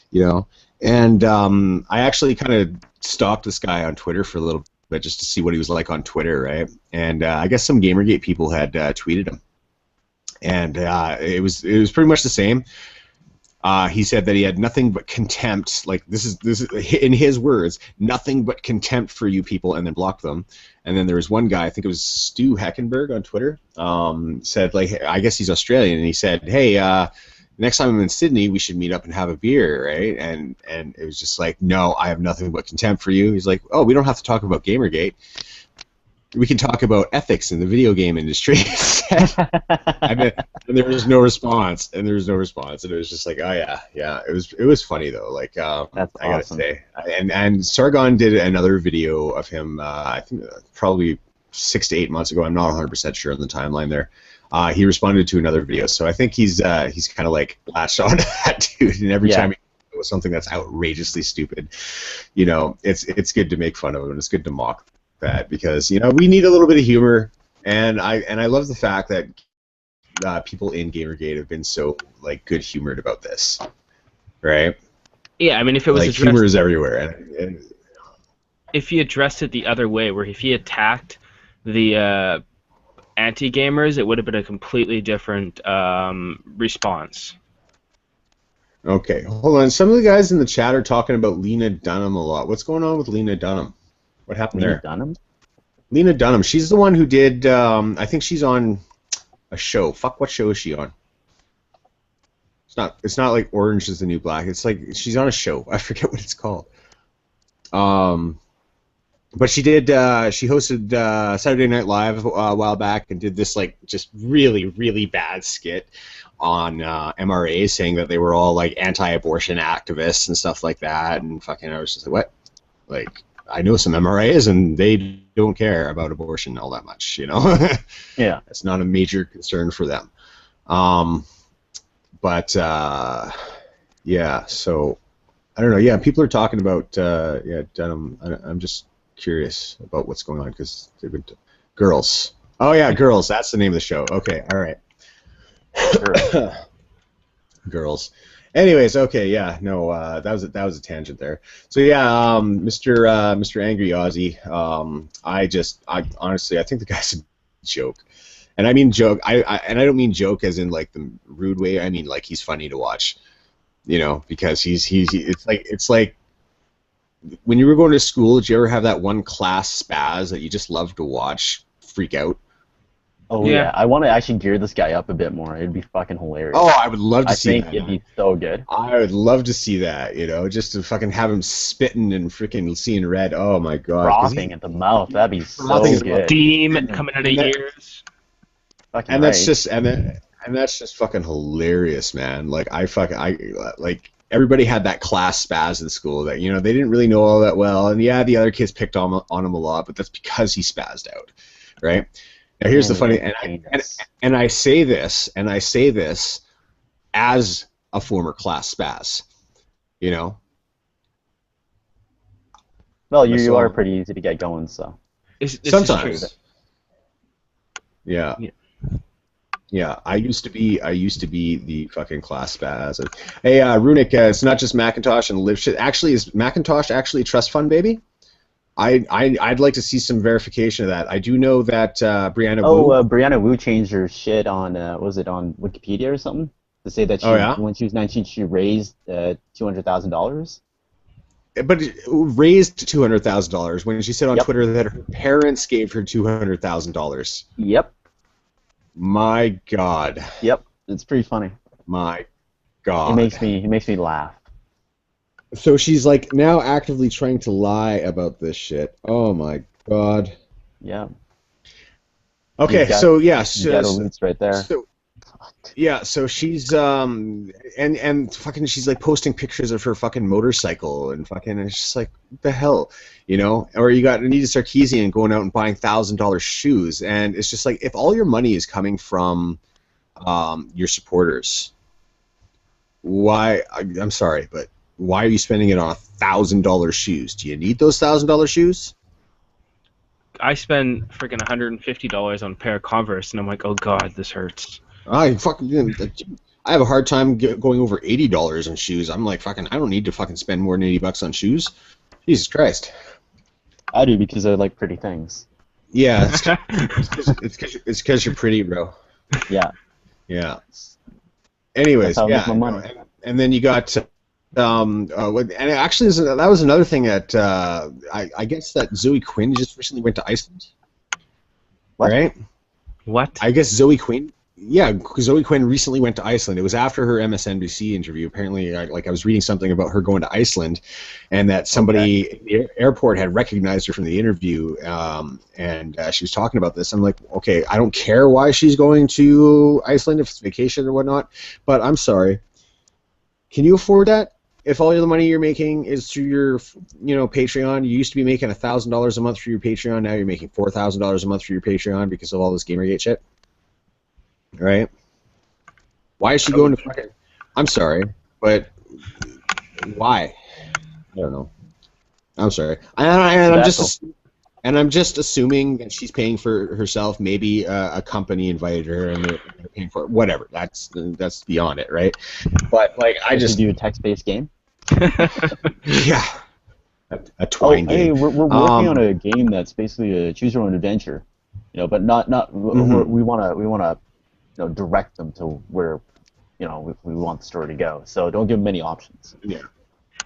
You know, and I actually kind of stalked this guy on Twitter for a little bit just to see what he was like on Twitter, right? And I guess some GamerGate people had tweeted him, and it was pretty much the same. He said that he had nothing but contempt, like this is in his words, nothing but contempt for you people, and then blocked them. And then there was one guy, I think it was Stu Heckenberg on Twitter, said, like, I guess he's Australian, and he said, hey, next time I'm in Sydney, we should meet up and have a beer, right? And it was just like, no, I have nothing but contempt for you. He's like, oh, we don't have to talk about GamerGate. We can talk about ethics in the video game industry. and there was no response, and it was just like, oh yeah. It was funny though. Like, that's I gotta say, and Sargon did another video of him. I think probably 6 to 8 months ago. I'm not 100% sure on the timeline there. He responded to another video, so I think he's kind of like latched on to that dude, and every time he does something that's outrageously stupid, you know, it's good to make fun of him, and it's good to mock that, because, you know, we need a little bit of humor, and I love the fact that people in GamerGate have been so like good humored about this, right? Yeah, I mean, if it was like, humor is everywhere, and if he addressed it the other way, where if he attacked the anti-gamers, it would have been a completely different response. Okay, hold on. Some of the guys in the chat are talking about Lena Dunham a lot. What's going on with Lena Dunham? What happened there? Lena Dunham. She's the one who did. I think she's on a show. Fuck, what show is she on? It's not like Orange is the New Black. It's like she's on a show. I forget what it's called. But she did. She hosted Saturday Night Live a while back and did this like just really, really bad skit on MRA, saying that they were all like anti-abortion activists and stuff like that. And fucking, I was just like, what? Like, I know some MRAs, and they don't care about abortion all that much, you know? Yeah. It's not a major concern for them. But, yeah, so, I don't know. Yeah, people are talking about, Dunham. I'm just curious about what's going on, because they've been... Girls. Oh, yeah, Girls. That's the name of the show. Okay, all right. Sure. Girls. Anyways, okay, yeah, no, that was a tangent there. So yeah, Mr. Angry Aussie, I honestly, I think the guy's a joke, and I mean joke. And I don't mean joke as in like the rude way. I mean like he's funny to watch, you know, because it's like when you were going to school, did you ever have that one class spaz that you just loved to watch freak out? Oh yeah, I want to actually gear this guy up a bit more. It'd be fucking hilarious. Oh, I would love to see that. I think it'd be so good. I would love to see that, you know, just to fucking have him spitting and freaking seeing red. Oh my god. Frothing at the mouth. That'd be so good. Steam coming out of ears. And that's just that's just fucking hilarious, man. Like like everybody had that class spaz in school that, you know, they didn't really know all that well, and yeah, the other kids picked on him a lot, but that's because he spazzed out, right? Now here's the funny, and I say this as a former class spaz, you know. Well, you are pretty easy to get going, so. Sometimes. Yeah. I used to be the fucking class spaz. Hey, Runic, it's not just Macintosh and live shit. Actually, is Macintosh actually a trust fund, baby? I'd like to see some verification of that. I do know that Brianna Wu... Brianna Wu changed her shit on, was it on Wikipedia or something? To say that when she was 19, she raised $200,000? But raised $200,000 when she said on Twitter that her parents gave her $200,000. Yep. My God. Yep, it's pretty funny. My God. It makes me laugh. So she's like now actively trying to lie about this shit. Oh my God. Yeah. Okay, so yeah, you got a roots right there. Yeah, so she's and fucking she's like posting pictures of her fucking motorcycle and fucking it's just like what the hell, you know? Or you got Anita Sarkeesian going out and buying $1,000 shoes, and it's just like if all your money is coming from your supporters, why? I'm sorry, but why are you spending it on $1,000 shoes? Do you need those $1,000 shoes? I spend freaking $150 on a pair of Converse, and I'm like, oh god, this hurts. I have a hard time going over $80 on shoes. I'm like fucking. I don't need to fucking spend more than $80 on shoes. Jesus Christ. I do because I like pretty things. Yeah, it's because you're pretty, bro. Yeah. Yeah. Anyways, That's how I yeah. make my money. And then you got, and actually that was another thing that I guess that Zoe Quinn just recently went to Iceland. What? Right? What? I guess Zoe Quinn. Yeah, Zoe Quinn recently went to Iceland. It was after her MSNBC interview. Apparently, I was reading something about her going to Iceland, and that somebody at the airport had recognized her from the interview, and she was talking about this. I'm like, okay, I don't care why she's going to Iceland, if it's vacation or whatnot, but I'm sorry. Can you afford that? If all the money you're making is through your, Patreon, you used to be making $1,000 a month for your Patreon. Now you're making $4,000 a month for your Patreon because of all this GamerGate shit. Right? Why is she going to fucking... I'm sorry, but why? I don't know. I'm sorry. I'm just assuming that she's paying for herself. Maybe a company invited her and they're paying for it. Whatever. That's beyond it, right? But like, I just do a text-based game. Yeah. A twine game. Hey, we're working on a game that's basically a choose-your-own adventure, but not. Mm-hmm. We wanna direct them to where, we want the story to go. So don't give them any options. Yeah.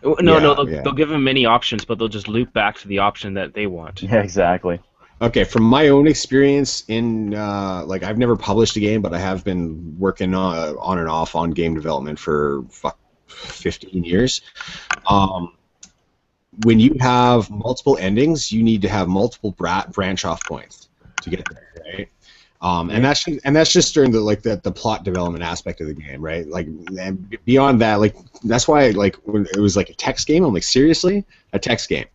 They'll give them many options, but they'll just loop back to the option that they want. Yeah, exactly. Okay, from my own experience in, I've never published a game, but I have been working on and off on game development for 15 years. When you have multiple endings, you need to have multiple branch off points to get there, right? And that's just during the plot development aspect of the game, right? Like, and beyond that, that's why when it was a text game, I'm like, seriously, a text game,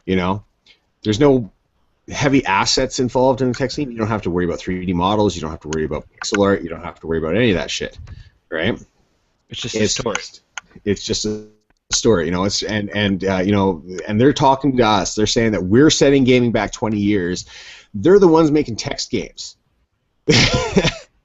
There's no heavy assets involved in the text game. You don't have to worry about 3D models. You don't have to worry about pixel art. You don't have to worry about any of that shit, right? It's just a story. It's just a story, It's and they're talking to us. They're saying that we're setting gaming back 20 years. They're the ones making text games.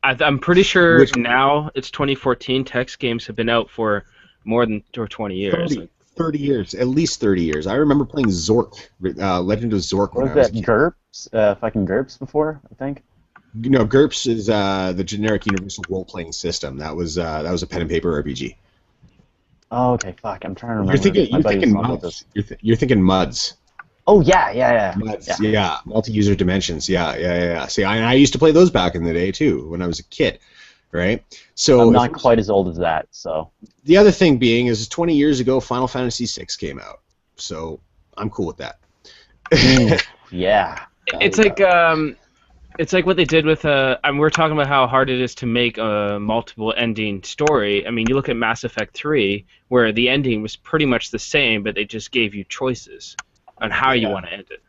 I'm pretty sure now it's 2014. Text games have been out for more than 20 years. 30 years, at least 30 years. I remember playing Zork, Legend of Zork. What was that? GURPS? Fucking GURPS before, I think. GURPS is the generic universal role-playing system. That was a pen and paper RPG. Oh, okay. Fuck, I'm trying to remember. You're thinking MUDs. You're thinking MUDs. Oh yeah. MUDs, yeah. Multi-user dimensions. Yeah. See, I used to play those back in the day too, when I was a kid, right? So I'm not quite as old as that. So the other thing being is 20 years ago, Final Fantasy VI came out, so I'm cool with that. Yeah. It's like what they did with we're talking about how hard it is to make a multiple ending story. I mean, you look at Mass Effect 3, where the ending was pretty much the same, but they just gave you choices on how you want to end it.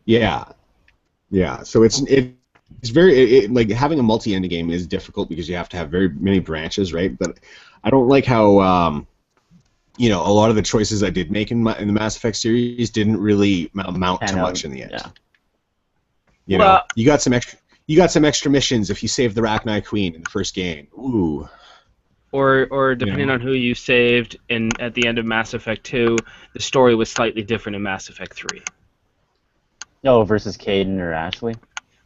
Yeah. So it's very having a multi-ending game is difficult because you have to have very many branches, right? But I don't like how a lot of the choices I did make in the Mass Effect series didn't really amount to much in the end. Yeah. You got some extra missions if you save the Rachni Queen in the first game. Ooh. Or depending on who you saved, at the end of Mass Effect 2, the story was slightly different in Mass Effect 3. Oh, versus Caden or Ashley?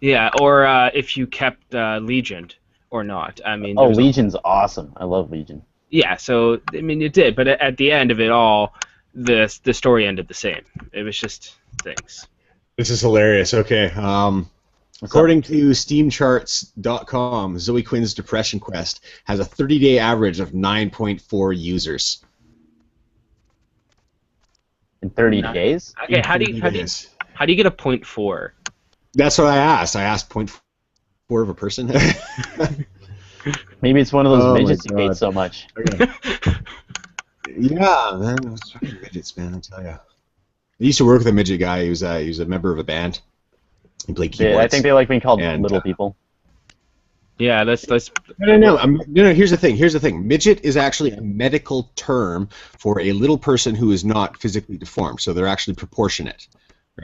Yeah, or if you kept Legion or not. I mean. Legion's awesome. I love Legion. Yeah, so I mean it did, but at the end of it all, the story ended the same. It was just things. This is hilarious. Okay. According to SteamCharts.com, Zoe Quinn's Depression Quest has a 30-day average of 9.4 users. In 30 days? Okay, how do you get a 0.4? That's what I asked. I asked 0.4 of a person. Maybe it's one of those Oh my midgets you hate God. so much. Okay. Yeah, man, those fucking midgets, man. I tell you. I used to work with a midget guy. He was a member of a band. He played I think keyboards. they like being called And little people. Yeah, that's no. Here's the thing. Here's the thing. Midget is actually a medical term for a little person who is not physically deformed. So they're actually proportionate,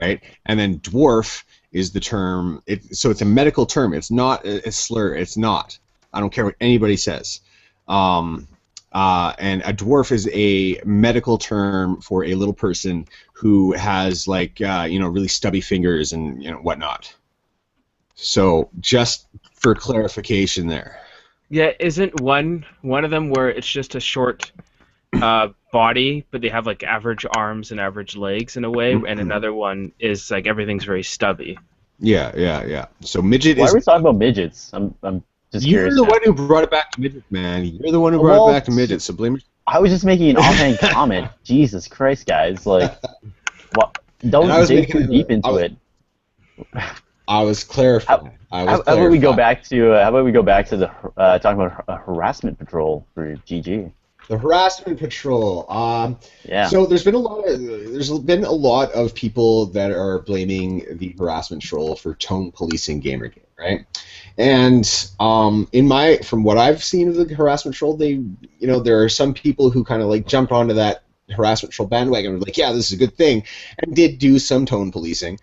right? And then dwarf is the term. So it's a medical term. It's not a slur. It's not. I don't care what anybody says. And a dwarf is a medical term for a little person who has like really stubby fingers and whatnot. So just for clarification there. Yeah, isn't one of them where it's just a short body, but they have like average arms and average legs in a way, and another one is like everything's very stubby. Yeah. So midget Why is. are we talking about midgets? I'm just You're curious. the now. one who brought it back to midgets, man. You're the one who brought it back to midgets. So blame. I was just making an offhand comment. Jesus Christ, guys! Like, what? Don't dig too deep into it. I was clarifying. How about we go back to the talking about a harassment patrol for GG? The harassment patrol. Yeah. So there's been a lot of people that are blaming the harassment patrol for tone policing GamerGate, right? And from what I've seen of the harassment patrol, there are some people who kind of like jumped onto that harassment patrol bandwagon and were like, yeah, this is a good thing, and did do some tone policing.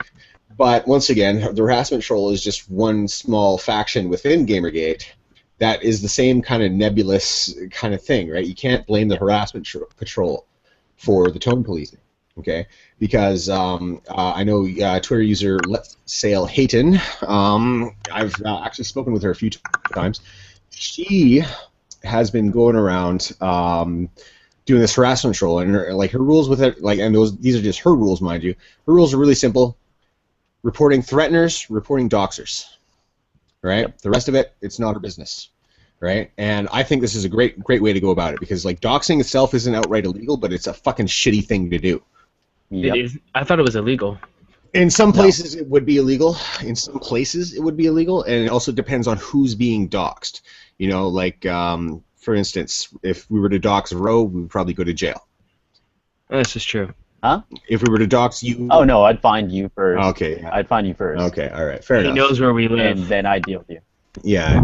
But once again, the harassment patrol is just one small faction within GamerGate that is the same kind of nebulous kind of thing, right? You can't blame the harassment patrol for the tone policing, okay? Because I know Twitter user Let's Sail Hayton. I've actually spoken with her a few times. She has been going around doing this harassment patrol, and her rules with it, these are just her rules, mind you. Her rules are really simple. Reporting threateners, reporting doxers, right? Yep. The rest of it, it's not her business, right? And I think this is a great way to go about it, because like doxing itself isn't outright illegal, but it's a fucking shitty thing to do. Yep. It is. I thought it was illegal. In some places it would be illegal. In some places it would be illegal, and it also depends on who's being doxed. For instance, if we were to dox Roe, we would probably go to jail. This is true. Huh? If we were to dox you... Oh, no, I'd find you first. Okay. Yeah. I'd find you first. Okay, all right, fair enough. He knows where we live. And then I'd deal with you. Yeah.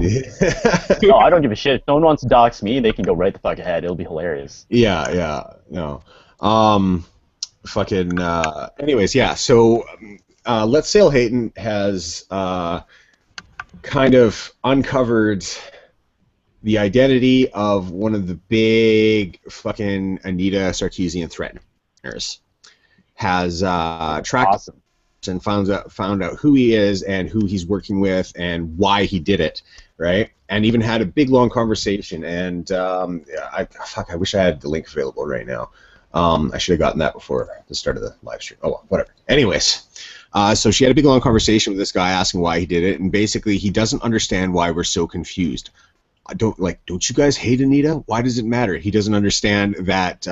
No, I don't give a shit. If no one wants to dox me, they can go right the fuck ahead. It'll be hilarious. Yeah, no. Anyways, yeah, so Let's Sail Hayton has kind of uncovered the identity of one of the big fucking Anita Sarkeesian threateners. Has tracked and found out who he is and who he's working with and why he did it, right? And even had a big long conversation. And I wish I had the link available right now. I should have gotten that before the start of the live stream. Oh well, whatever. Anyways, so she had a big long conversation with this guy asking why he did it, and basically he doesn't understand why we're so confused. Don't you guys hate Anita? Why does it matter? He doesn't understand that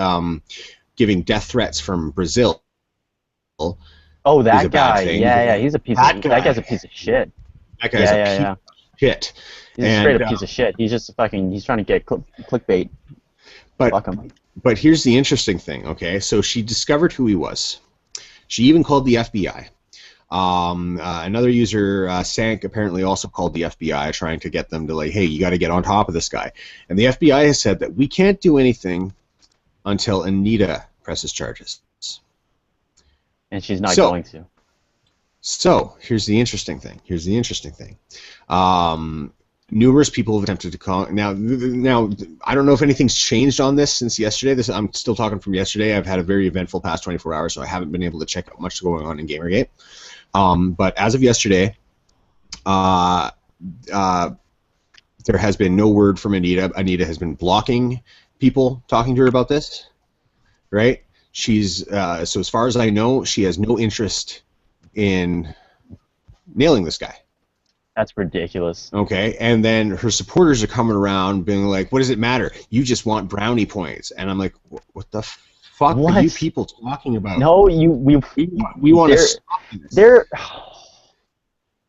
giving death threats from Brazil. Oh, that guy. Yeah, he's a piece of that guy's a piece of shit. That guy's a piece of shit. He's a straight up piece of shit. He's just he's trying to get clickbait. Fuck him. But here's the interesting thing, okay? So she discovered who he was. She even called the FBI. Another user, Sank, apparently also called the FBI, trying to get them to hey, you got to get on top of this guy. And the FBI has said that we can't do anything until Anita presses charges. And she's not going to. So here's the interesting thing. Numerous people have attempted to call. Now, I don't know if anything's changed on this since yesterday. I'm still talking from yesterday. I've had a very eventful past 24 hours, so I haven't been able to check out much going on in GamerGate. But as of yesterday, there has been no word from Anita. Anita has been blocking people talking to her about this, right? She's so as far as I know, she has no interest in nailing this guy. That's ridiculous. Okay, and then her supporters are coming around being like, what does it matter? You just want brownie points. And I'm like, what the fuck are you people talking about? No, we want to stop this.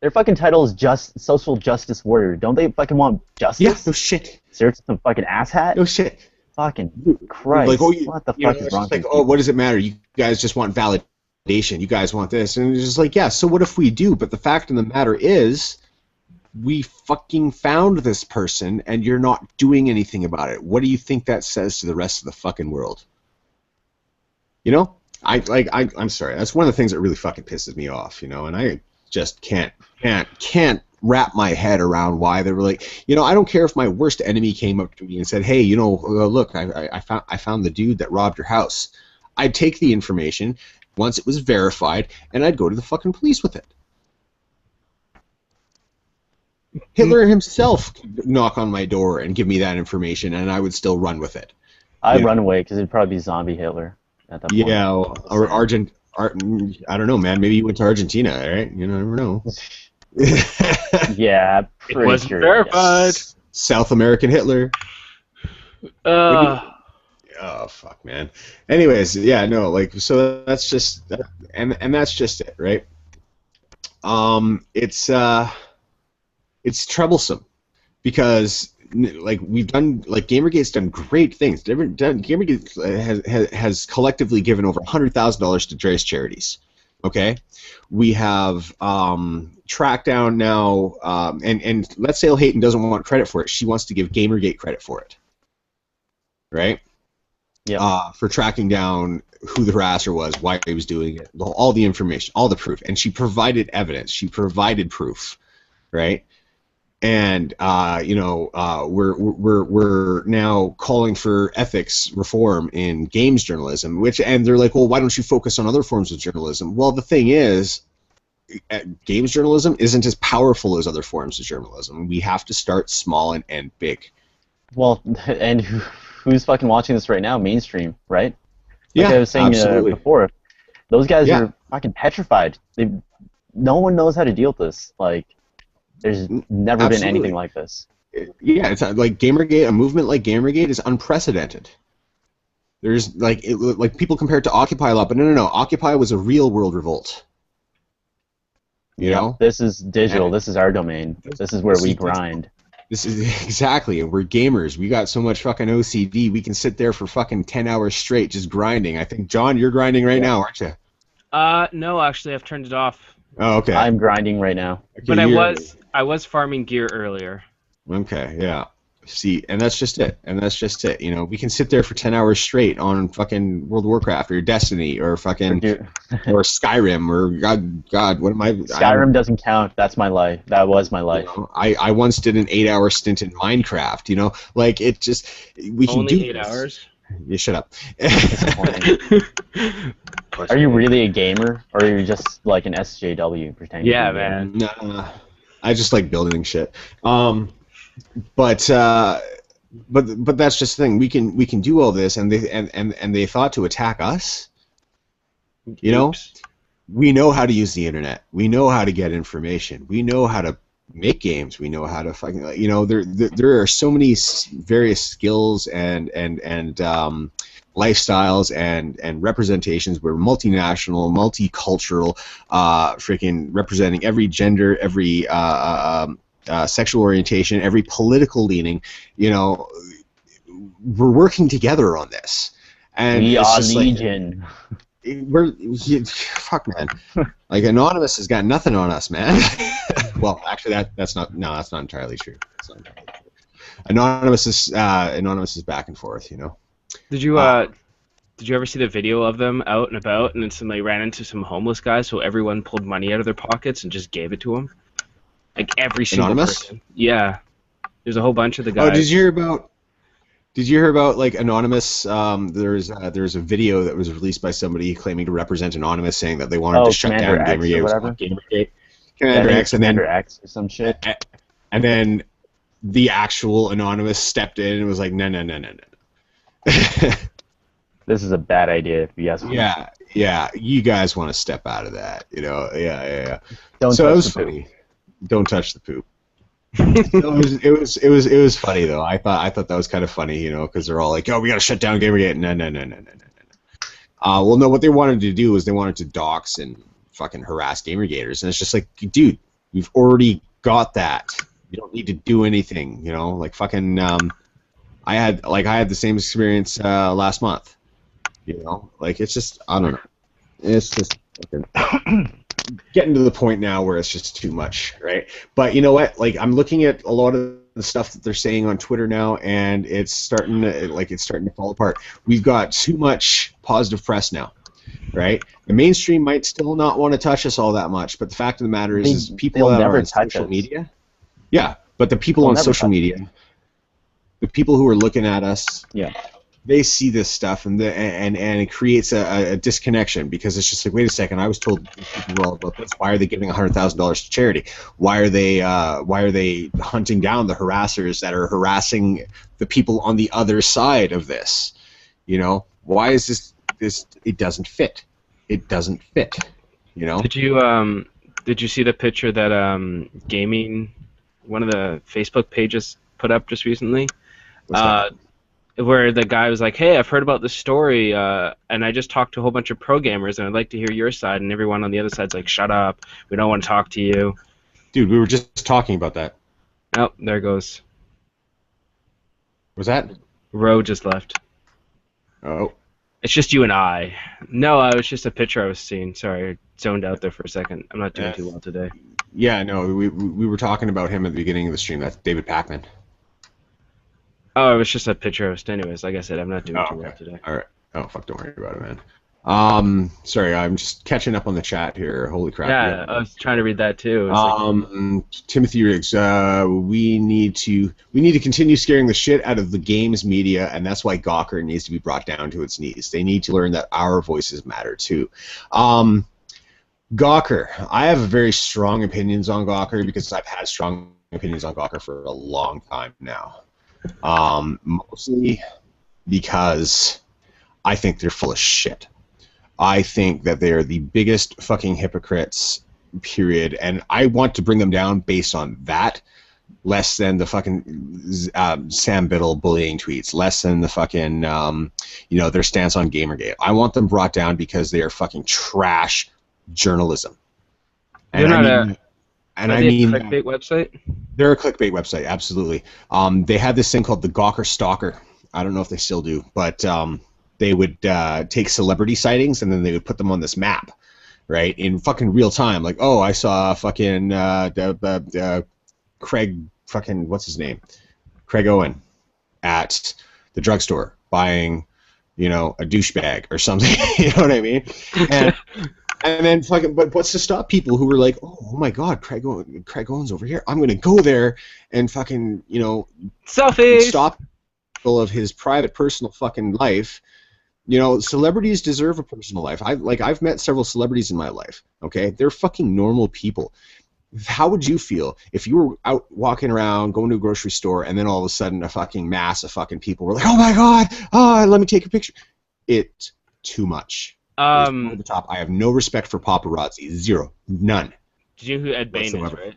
They're Their fucking title is just social justice warrior. Don't they fucking want justice? Yeah, no shit. Search some fucking asshat. No shit. Fucking Christ. Like, oh, what the fuck is wrong with like, these oh, what does it matter? You guys just want validation. You guys want this. And it's just like, yeah, so what if we do? But the fact of the matter is, we fucking found this person, and you're not doing anything about it. What do you think that says to the rest of the fucking world? You know? I'm sorry. That's one of the things that really fucking pisses me off, you know, and I just can't wrap my head around why they were like, you know, I don't care if my worst enemy came up to me and said, hey, you know, look, I found the dude that robbed your house. I'd take the information once it was verified, and I'd go to the fucking police with it. Hitler himself could knock on my door and give me that information, and I would still run with it. I'd run away because it'd probably be zombie Hitler at that point. Yeah, or I don't know, man. Maybe you went to Argentina, right? You never know. Yeah, pretty It wasn't sure. verified. South American Hitler. Oh fuck, man. Anyways, yeah, no, like, so that's just, and that's just it, right? It's troublesome because like we've done, like GamerGate's done great things. GamerGate has collectively given over $100,000 to various charities. Okay, we have tracked down now, and let's say Hayton doesn't want credit for it. She wants to give GamerGate credit for it, right? Yeah. For tracking down who the harasser was, why he was doing it, all the information, all the proof, and she provided evidence. She provided proof, right? And you know, we're now calling for ethics reform in games journalism, and they're like, well, why don't you focus on other forms of journalism? Well, the thing is, games journalism isn't as powerful as other forms of journalism. We have to start small and end big. Well, and who's fucking watching this right now? Mainstream, right? Like Yeah, I was saying before, those guys Yeah. are fucking petrified. No one knows how to deal with this. Like, there's never been Absolutely. anything like this. Yeah, it's like GamerGate. A movement like GamerGate is unprecedented. There's like people compare it to Occupy a lot, but no. Occupy was a real world revolt. You know, This is digital. This is our domain. This is where we grind. this is exactly. And we're gamers. We got so much fucking OCD. We can sit there for fucking 10 hours straight just grinding. I think, John, you're grinding right now, aren't you? No, actually, I've turned it off. Oh, okay. I'm grinding right now. Okay, But I was farming gear earlier. Okay, yeah. See, and that's just it. You know, we can sit there for 10 hours straight on fucking World of Warcraft or Destiny or fucking or Skyrim or God, what am I? Skyrim doesn't count. That's my life. That was my life. You know, I once did an 8-hour stint in Minecraft. You know, like it just we can Only do 8 this. hours? You shut up. Are you really a gamer, or are you just like an SJW pretending? Yeah, to be a gamer? man. Nah, I just like building shit. But that's just the thing. We can do all this, and they thought to attack us. You know, we know how to use the internet. We know how to get information. We know how to make games. We know how to fucking, you know, there are so many various skills and lifestyles and representations. We're multinational, multicultural, freaking representing every gender, every sexual orientation, every political leaning. You know, we're working together on this, and We it's are just Legion. Fuck, man. Like, Anonymous has got nothing on us, man. Well, actually, that's not entirely true. That's not entirely true. Anonymous is back and forth, you know. Did you ever see the video of them out and about, and then somebody ran into some homeless guys, so everyone pulled money out of their pockets and just gave it to them? Like every single Anonymous? person. Yeah. There's a whole bunch of the guys. Oh, did you hear about like Anonymous? There's a video that was released by somebody claiming to represent Anonymous, saying that they wanted to shut Commander down X or whatever. GamerGate. Commander X, and then Commander X or some shit. and then the actual Anonymous stepped in and was like, no. This is a bad idea if you ask me. Yeah, you guys want to step out of that, you know? Yeah. Don't So touch it was the poop. funny. Don't touch the poop. It was funny though. I thought that was kind of funny, you know, because they're all like, "Oh, we gotta shut down GamerGate." No. Well, no. What they wanted to do was they wanted to dox and fucking harass GamerGaters, and it's just like, dude, You've already got that. You don't need to do anything. You know, like fucking. I had the same experience last month. You know, like it's just I don't know. It's just fucking getting to the point now where it's just too much, right? But you know what? Like I'm looking at a lot of the stuff that they're saying on Twitter now, and it's starting to fall apart. We've got too much positive press now, right? The mainstream might still not want to touch us all that much, but the fact of the matter is people that are on social media, yeah, but the people on social media, the people who are looking at us, yeah, they see this stuff and it creates a disconnection because it's just like, wait a second, I was told well about this. Why are they giving $100,000 to charity? Why are they hunting down the harassers that are harassing the people on the other side of this? You know, why is this? It doesn't fit. It doesn't fit. You know. Did you see the picture that gaming, one of the Facebook pages put up just recently? Where the guy was like, hey, I've heard about this story, and I just talked to a whole bunch of pro gamers, and I'd like to hear your side, and everyone on the other side's like, shut up, we don't want to talk to you. Dude, we were just talking about that. Oh, there goes. Was that? Ro just left. Oh. It's just you and I. No, it was just a picture I was seeing. Sorry, I zoned out there for a second. I'm not doing too well today. Yeah, no, we were talking about him at the beginning of the stream. That's David Pacman. Oh, it was just a picture of us. Anyways, like I said, I'm not doing too well today. All right. Oh, fuck, don't worry about it, man. Sorry, I'm just catching up on the chat here. Holy crap. Yeah, I was trying to read that too. Timothy Riggs, we need to continue scaring the shit out of the games media, and that's why Gawker needs to be brought down to its knees. They need to learn that our voices matter too. Gawker, I have very strong opinions on Gawker because I've had strong opinions on Gawker for a long time now. Mostly because I think they're full of shit. I think that they are the biggest fucking hypocrites, period, and I want to bring them down based on that, less than the fucking Sam Biddle bullying tweets, less than the fucking, their stance on Gamergate. I want them brought down because they are fucking trash journalism. And I mean a clickbait website? They're a clickbait website, absolutely. They had this thing called the Gawker Stalker. I don't know if they still do, but they would take celebrity sightings and then they would put them on this map, right, in fucking real time. Like, oh, I saw fucking Craig, fucking, what's his name? Craig Owen at the drugstore buying, a douchebag or something. You know what I mean? And then fucking, but what's to stop people who were like, oh my God, Craig Owen's over here. I'm gonna go there and fucking, selfie, stop of his private, personal fucking life. Celebrities deserve a personal life. I've met several celebrities in my life. Okay, they're fucking normal people. How would you feel if you were out walking around, going to a grocery store, and then all of a sudden a fucking mass of fucking people were like, oh my God, let me take a picture. It's too much. Over the top. I have no respect for paparazzi. Zero. None. Do you know who Ed Bain is, right?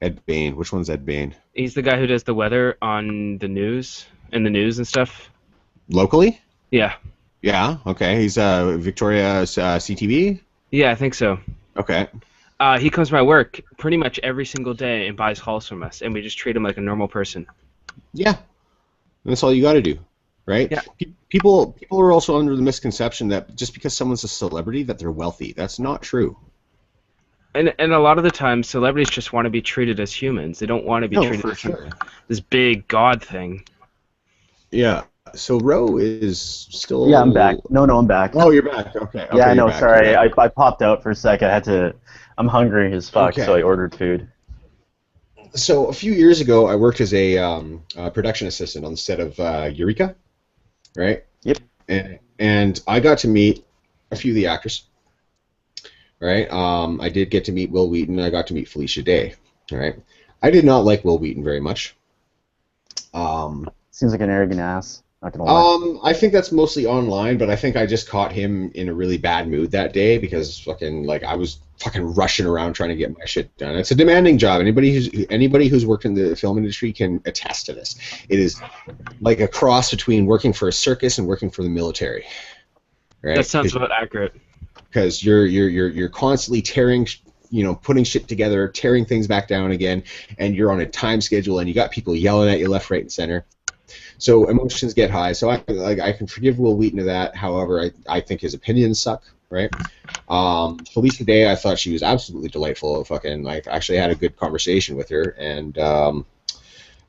Ed Bain. Which one's Ed Bain? He's the guy who does the weather on the news and stuff. Locally? Yeah. Yeah. Okay. He's Victoria CTV. Yeah, I think so. Okay. He comes to my work pretty much every single day and buys hauls from us, and we just treat him like a normal person. Yeah. That's all you got to do. Right? Yeah. People are also under the misconception that just because someone's a celebrity that they're wealthy. That's not true. And a lot of the time, celebrities just want to be treated as humans. They don't want to be treated as this big god thing. Yeah. So Ro is still. Yeah, I'm back. No, I'm back. Oh, you're back. Okay. Yeah, no, sorry. I popped out for a second. I'm hungry as fuck, so I ordered food. So a few years ago, I worked as a production assistant on the set of Eureka. Right? Yep. And I got to meet a few of the actors. Right? I did get to meet Will Wheaton. I got to meet Felicia Day. Right? I did not like Will Wheaton very much. Seems like an arrogant ass. Not gonna lie. I think that's mostly online, but I think I just caught him in a really bad mood that day because I was fucking rushing around trying to get my shit done. It's a demanding job. Anybody who's worked in the film industry can attest to this. It is like a cross between working for a circus and working for the military. Right? That sounds about accurate. Because you're constantly tearing putting shit together, tearing things back down again, and you're on a time schedule, and you got people yelling at you left, right, and center. So emotions get high. So I can forgive Will Wheaton of that. However, I think his opinions suck, right? Felicia Day, I thought she was absolutely delightful. Actually had a good conversation with her, and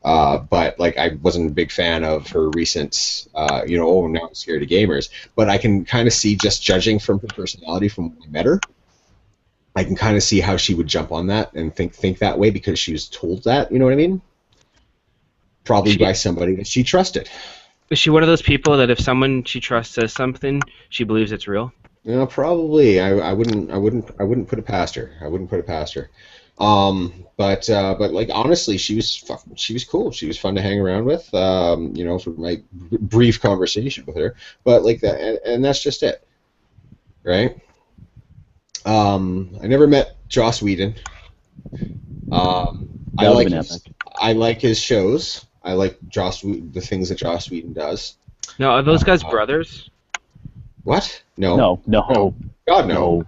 but I wasn't a big fan of her recent, oh, now I'm scared of gamers. But I can kind of see, just judging from her personality from when I met her, I can kind of see how she would jump on that and think that way because she was told that. You know what I mean? Probably by somebody that she trusted. Is she one of those people that if someone she trusts says something, she believes it's real? Probably. I wouldn't put it past her. I wouldn't put it past her. But honestly, she was cool. She was fun to hang around with. For my brief conversation with her. But that, and that's just it, right? I never met Joss Whedon. I like his shows. I like the things that Joss Whedon does. Now, are those guys brothers? What? No. No. God, no.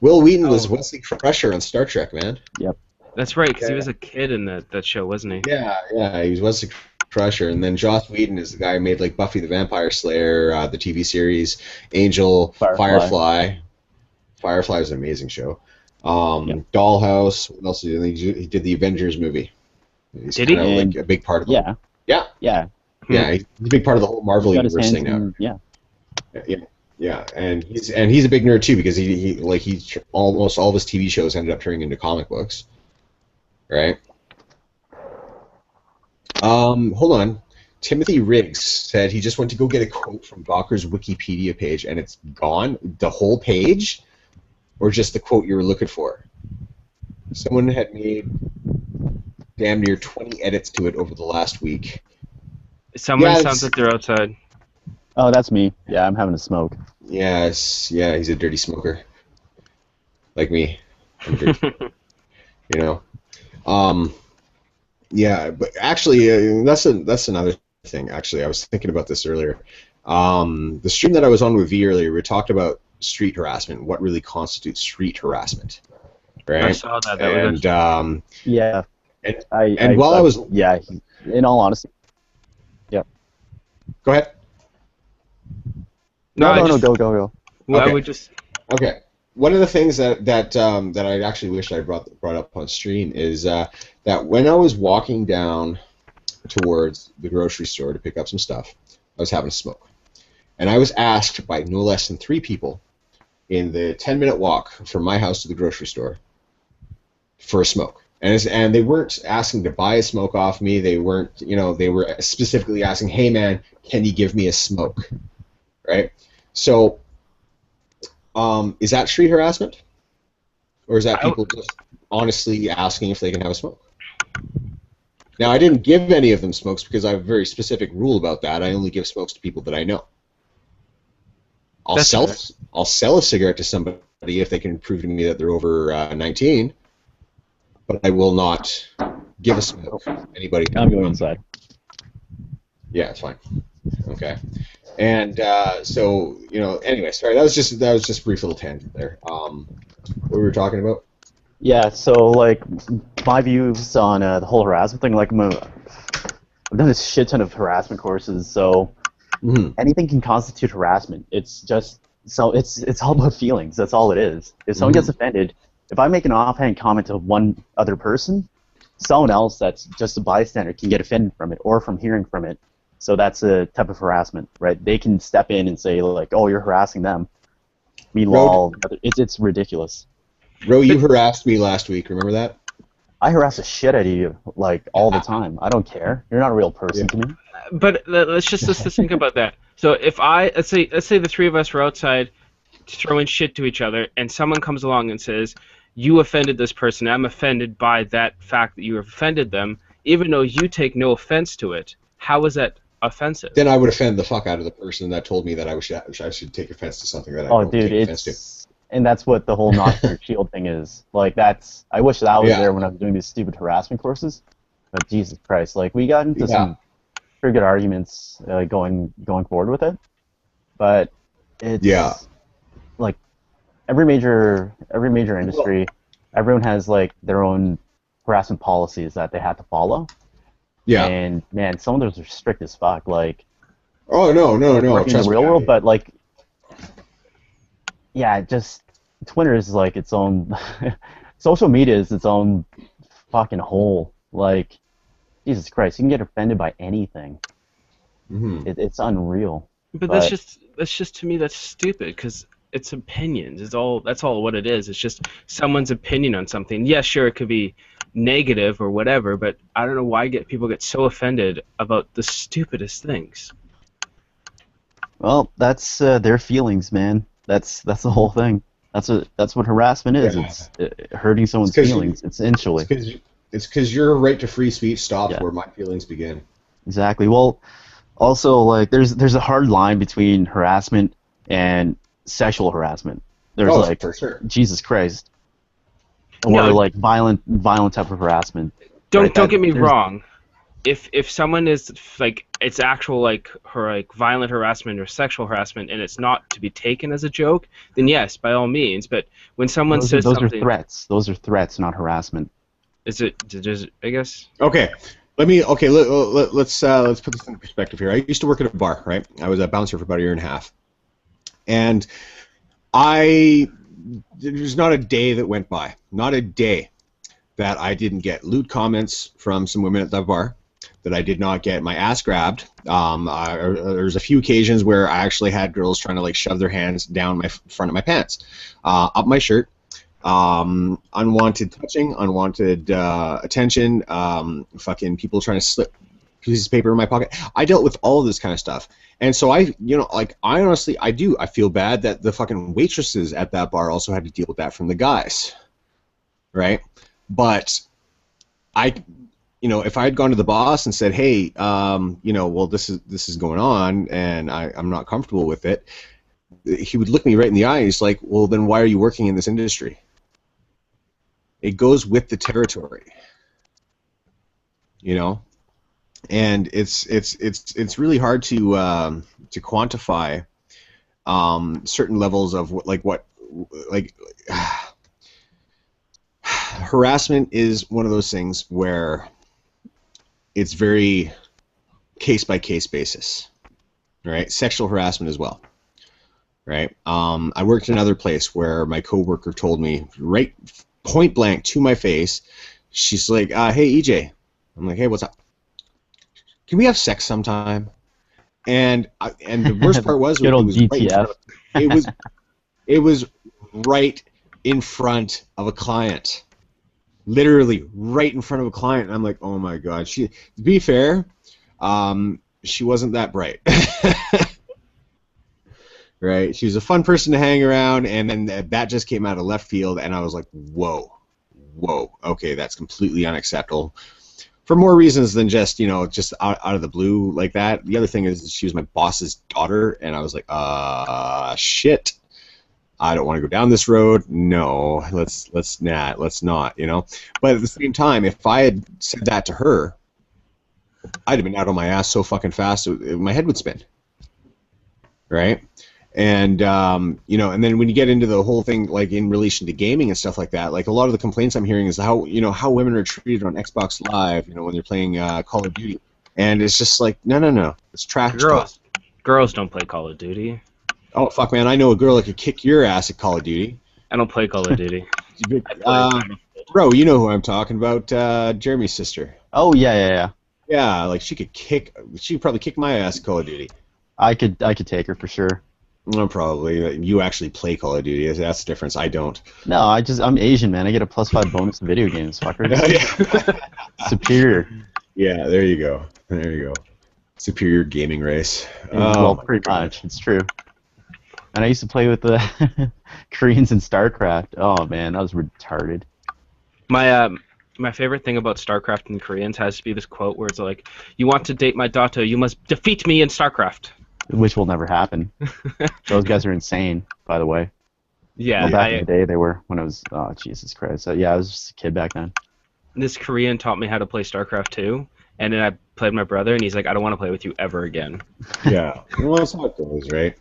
Will Wheaton was Wesley Crusher on Star Trek, man. Yep. That's right, because he was a kid in that show, wasn't he? Yeah, he was Wesley Crusher. And then Joss Whedon is the guy who made Buffy the Vampire Slayer, the TV series, Angel, Firefly. Firefly was an amazing show. Dollhouse. What else did he do? He did the Avengers movie. Did he? A big part of it. Yeah. He's a big part of the whole Marvel universe thing now. Yeah, and he's a big nerd too because he almost all of his TV shows ended up turning into comic books, right? Hold on. Timothy Riggs said he just went to go get a quote from Gawker's Wikipedia page and it's gone, the whole page, or just the quote you were looking for. Someone had made damn near 20 edits to it over the last week. Someone sounds like they're outside. Oh, that's me. Yeah, I'm having a smoke. Yes, yeah, he's a dirty smoker. Like me. Yeah, but actually, that's another thing, actually. I was thinking about this earlier. The stream that I was on with V earlier, we talked about street harassment, what really constitutes street harassment, right? I saw that. Yeah. In all honesty. Yeah. Go ahead. No, go. Well, okay. I would just... Okay. One of the things that I actually wish I brought up on stream is that when I was walking down towards the grocery store to pick up some stuff, I was having a smoke. And I was asked by no less than 3 people in the 10-minute walk from my house to the grocery store for a smoke. And they weren't asking to buy a smoke off me. They weren't, they were specifically asking, hey man, can you give me a smoke? Right? So, is that street harassment? Or is that people just honestly asking if they can have a smoke? Now, I didn't give any of them smokes because I have a very specific rule about that. I only give smokes to people that I know. I'll sell a cigarette to somebody if they can prove to me that they're over 19, but I will not give a smoke to anybody. I'm going inside. Yeah, it's fine. Okay. And so, anyway, sorry, that was just a brief little tangent there. What we were talking about? Yeah, so my views on the whole harassment thing, I've done a shit ton of harassment courses, so anything can constitute harassment. It's just it's all about feelings. That's all it is. If someone gets offended, if I make an offhand comment to one other person, someone else that's just a bystander can get offended from it or from hearing from it. So that's a type of harassment, right? They can step in and say oh, you're harassing them. Meanwhile, it's ridiculous. Ro, you harassed me last week. Remember that? I harass the shit out of you all the time. I don't care. You're not a real person to me. But let's just think about that. So if let's say the 3 of us were outside throwing shit to each other, and someone comes along and says, "You offended this person. I'm offended by that fact that you offended them," even though you take no offense to it. How is that offensive? Then I would offend the fuck out of the person that told me that I should take offense to something that I don't take offense to. And that's what the whole knock your shield thing is. I wish that was there when I was doing these stupid harassment courses. But Jesus Christ, we got into some pretty good arguments going forward with it. But it's every major industry, everyone has like their own harassment policies that they have to follow. Yeah. And man, some of those are strict as fuck. Like, Oh no, no, no. working in the Trust me. real world, but like, yeah, just Twitter is like its own. Social media is its own fucking hole. Like, Jesus Christ, you can get offended by anything. It's unreal. But But that's just to me that's stupid because it's opinions. That's all what it is. It's just someone's opinion on something. Yeah, sure, it could be negative or whatever, but I don't know why people get so offended about the stupidest things. well, that's their feelings, man. That's the whole thing. That's what harassment is. Yeah. It's hurting someone's 'cause feelings. Essentially. It's because your right to free speech stops where my feelings begin. Exactly. Well, also like there's a hard line between harassment and sexual harassment. There's like for sure. Jesus Christ. Or No. like violent type of harassment. Don't get me wrong. If someone is like it's actual like violent harassment or sexual harassment and it's not to be taken as a joke, then yes, by all means. But when someone says those something, are threats. Those are threats, not harassment. is it? I guess. Okay. Let's put this into perspective here. I used to work at a bar, right? I was a bouncer for about a year and a half, and there's not a day that went by, not a day that I didn't get lewd comments from some women at the bar, that I did not get my ass grabbed. There's a few occasions where I actually had girls trying to like shove their hands down my front of my pants, up my shirt. Unwanted touching, unwanted attention, fucking people trying to slip pieces of paper in my pocket. I dealt with all of this kind of stuff. And so I honestly, I feel bad that the fucking waitresses at that bar also had to deal with that from the guys. Right? But if I had gone to the boss and said, hey, well, this is going on and I'm not comfortable with it, he would look me right in the eye and he's like, well, then why are you working in this industry? It goes with the territory, and it's really hard to quantify certain levels of harassment is one of those things where it's very case by case basis, right? Sexual harassment as well, right? I worked in another place where my coworker told me right point blank to my face, she's like, hey EJ. I'm like, hey, what's up? Can we have sex sometime? And the worst part was Good old DTF. It was right in front of a client, literally right in front of a client. And I'm like, oh my god. To be fair, she wasn't that bright. Right, she was a fun person to hang around, and then that just came out of left field, and I was like, whoa, okay, that's completely unacceptable, for more reasons than just just out of the blue like that. The other thing is she was my boss's daughter, and I was like, shit, I don't want to go down this road. No, let's not. But at the same time, if I had said that to her, I'd have been out on my ass so fucking fast, my head would spin. Right. And and then when you get into the whole thing, like in relation to gaming and stuff like that, like a lot of the complaints I'm hearing is how women are treated on Xbox Live, when they're playing Call of Duty, and it's just like no, it's trash. Girls don't play Call of Duty. Oh fuck, man, I know a girl that could kick your ass at Call of Duty. I don't play Call of Duty. Bro, you know who I'm talking about? Jeremy's sister. Oh yeah. Yeah, like she could probably kick my ass at Call of Duty. I could take her for sure. No, probably. You actually play Call of Duty. That's the difference. I don't. No, I'm Asian, man. I get a +5 bonus in video games, fucker. Superior. Yeah, there you go. Superior gaming race. Well, pretty much. It's true. And I used to play with the Koreans in StarCraft. Oh man, that was retarded. My favorite thing about StarCraft and Koreans has to be this quote where it's like, "You want to date my daughter, you must defeat me in StarCraft." Which will never happen. Those guys are insane, by the way. Yeah. Well, back in the day, they were. When I was, oh Jesus Christ. Yeah, I was just a kid back then. This Korean taught me how to play StarCraft 2, and then I played with my brother, and he's like, "I don't want to play with you ever again." Yeah. Well, that's how it goes, right?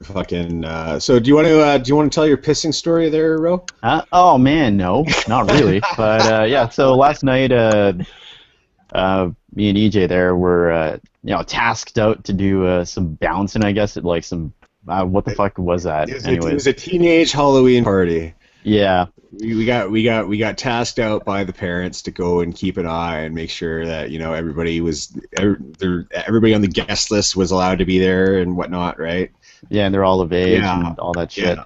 Fucking. So do you want to tell your pissing story there, Ro? Oh man, no, not really. But yeah, so last night, me and EJ there were tasked out to do some bouncing, I guess, at like some what the fuck was that? It was a teenage Halloween party. Yeah. We got tasked out by the parents to go and keep an eye and make sure that everybody on the guest list was allowed to be there and whatnot, right? Yeah, and they're all of age and all that shit. Yeah.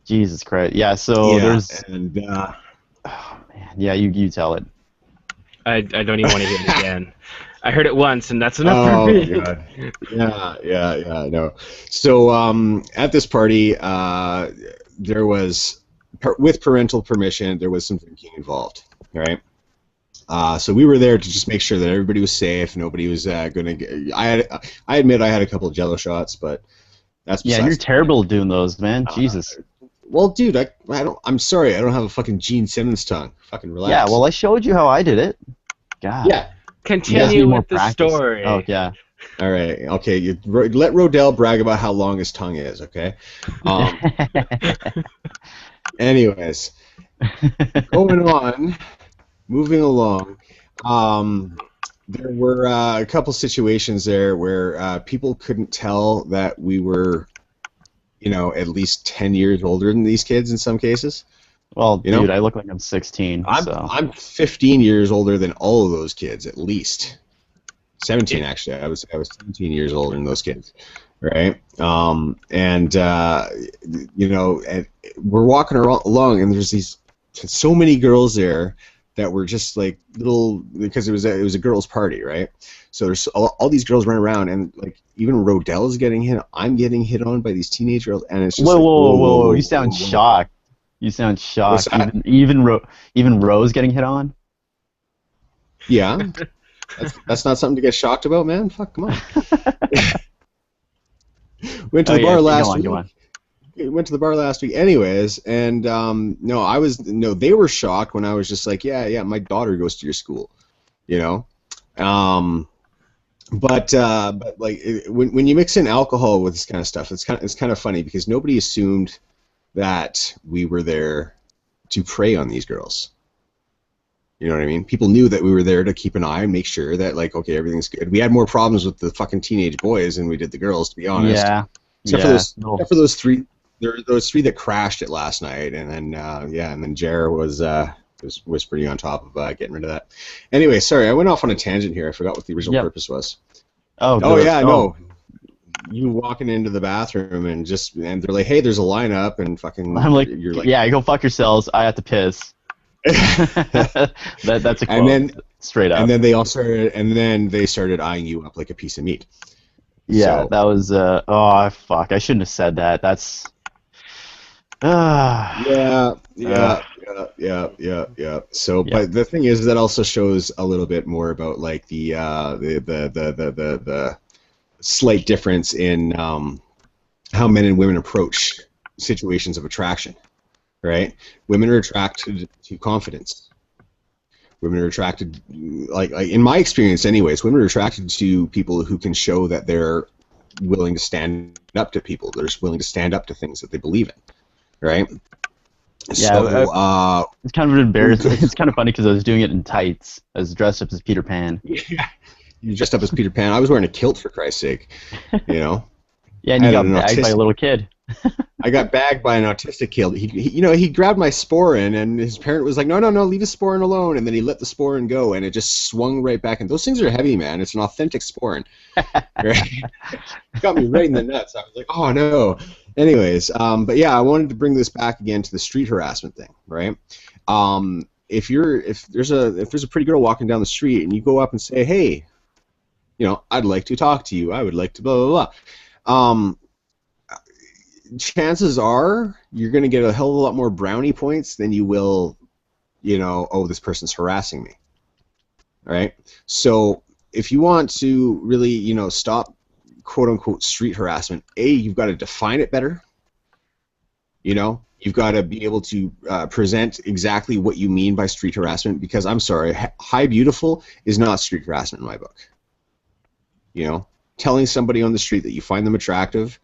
Jesus Christ. Yeah, so there's. And oh man, yeah, you tell it. I don't even want to hear it again. I heard it once, and that's enough for me. God. Yeah, no. So at this party, there was, with parental permission, there was some drinking involved, right? So we were there to just make sure that everybody was safe. Nobody was going to get... I admit I had a couple of Jello shots, but that's... Yeah, you're terrible at doing those, man. Jesus. Well, dude, I'm sorry. I don't have a fucking Gene Simmons tongue. Fucking relax. Yeah, well, I showed you how I did it. God. Yeah. Continue with the story. Oh, yeah. All right. Okay. Let Rodell brag about how long his tongue is, okay? Anyways, going on, moving along, there were a couple situations there where people couldn't tell that we were, at least 10 years older than these kids in some cases. Well, dude, I look like I'm 16. I'm 15 years older than all of those kids, at least. 17, actually. I was 17 years older than those kids, right? And we're walking along, and there's so many girls there that were just like little, because it was a girls' party, right? So there's all these girls running around, and like even Rodell's getting hit. I'm getting hit on by these teenage girls, and it's just whoa! You sound shocked. You sound shocked. Even Rose getting hit on. Yeah, that's not something to get shocked about, man. Fuck, come on. Went to the bar last week. Went to the bar last week, anyways, and they were shocked when I was just like, yeah, my daughter goes to your school, But like when you mix in alcohol with this kind of stuff, it's kind of funny because nobody assumed that we were there to prey on these girls. You know what I mean? People knew that we were there to keep an eye and make sure that, like, okay, everything's good. We had more problems with the fucking teenage boys than we did the girls, to be honest. Yeah. Except for those three. There were those three that crashed it last night, and then and then Jer was pretty on top of getting rid of that. Anyway, sorry, I went off on a tangent here. I forgot what the original purpose was. No. You walking into the bathroom and they're like, hey, there's a lineup, and fucking. I'm like, you're like, yeah, go fuck yourselves. I have to piss. That's a quote. And then straight up. And then they started eyeing you up like a piece of meat. Yeah, so, that was fuck. I shouldn't have said that. That's. Yeah. So, but the thing is, that also shows a little bit more about like the slight difference in how men and women approach situations of attraction, right? Women are attracted to confidence. Women are attracted, like in my experience anyways, women are attracted to people who can show that they're willing to stand up to people. They're willing to stand up to things that they believe in, right? Yeah, so, it's kind of embarrassing. It's kind of funny because I was doing it in tights. I was dressed up as Peter Pan. Yeah. You dressed up as Peter Pan. I was wearing a kilt, for Christ's sake. Yeah, and you got bagged by a little kid. I got bagged by an autistic kid. He grabbed my sporin, and his parent was like, no, leave the sporin alone. And then he let the sporin go, and it just swung right back. And those things are heavy, man. It's an authentic sporin. Right? Got me right in the nuts. I was like, oh, no. Anyways, but yeah, I wanted to bring this back again to the street harassment thing, right? If there's a pretty girl walking down the street, and you go up and say, hey, I'd like to talk to you. I would like to blah, blah, blah. Chances are you're going to get a hell of a lot more brownie points than you will, oh, this person's harassing me. All right? So if you want to really, stop quote-unquote street harassment, you've got to define it better. You've got to be able to present exactly what you mean by street harassment, because I'm sorry, Hi Beautiful is not street harassment in my book. Telling somebody on the street that you find them attractive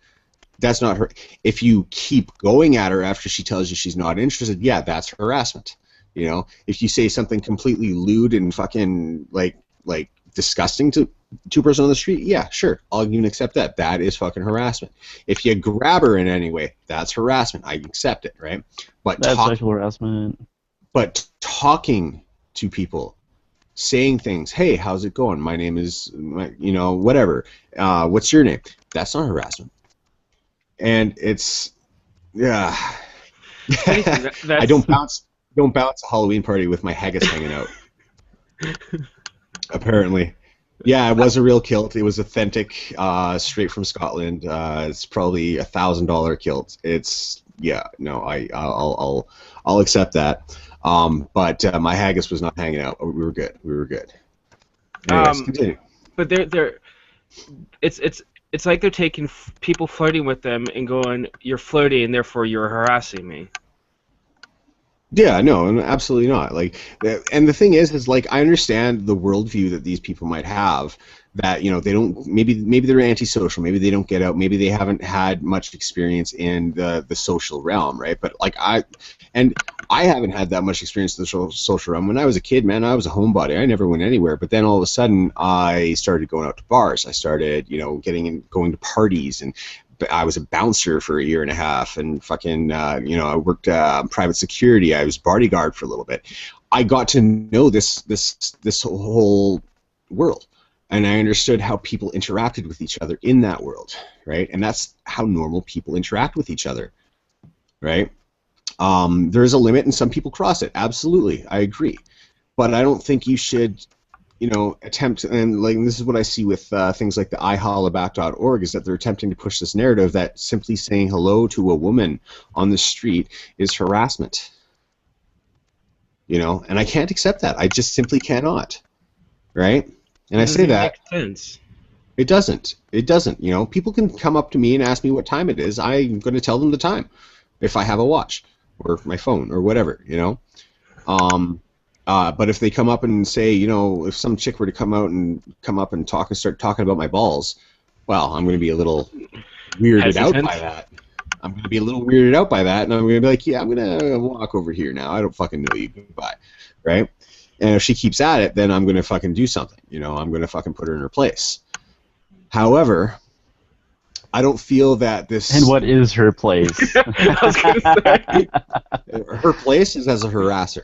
That's not her. If you keep going at her after she tells you she's not interested, yeah, that's harassment. You know, if you say something completely lewd and fucking like disgusting to a person on the street, yeah, sure, I'll even accept that. That is fucking harassment. If you grab her in any way, that's harassment. I accept it, right? But That's sexual harassment. But talking to people, saying things, hey, how's it going? My name is, whatever. What's your name? That's not harassment. And it's, yeah. I don't bounce a Halloween party with my haggis hanging out. Apparently. Yeah, it was a real kilt. It was authentic, straight from Scotland. It's probably $1,000 kilt. It's, yeah, no, I'll accept that. But my haggis was not hanging out. We were good. Anyways, continue. But it's like they're taking people flirting with them and going, you're flirty and therefore you're harassing me. Yeah, no, absolutely not. Like, and the thing is like, I understand the worldview that these people might have. That they don't. Maybe they're antisocial. Maybe they don't get out. Maybe they haven't had much experience in the social realm, right? But like I haven't had that much experience in the social realm. When I was a kid, man, I was a homebody. I never went anywhere. But then all of a sudden, I started going out to bars. I started, going to parties, and I was a bouncer for a year and a half, and fucking, I worked private security. I was bodyguard for a little bit. I got to know this whole world, and I understood how people interacted with each other in that world, right? And that's how normal people interact with each other, right? There is a limit, and some people cross it. Absolutely, I agree, but I don't think you should. Attempt, and like this is what I see with things like the ihollaback.org, is that they're attempting to push this narrative that simply saying hello to a woman on the street is harassment. And I can't accept that. I just simply cannot. Right? And I say that. Makes sense. It doesn't. It doesn't. People can come up to me and ask me what time it is. I'm going to tell them the time if I have a watch or my phone or whatever. But if they come up and say, if some chick were to come up and talk and start talking about my balls, well, I'm going to be a little weirded out by that. And I'm going to be like, yeah, I'm going to walk over here now. I don't fucking know you. Goodbye. Right? And if she keeps at it, then I'm going to fucking do something. I'm going to fucking put her in her place. However, I don't feel that this... And what is her place? I was going to say. Her place is as a harasser.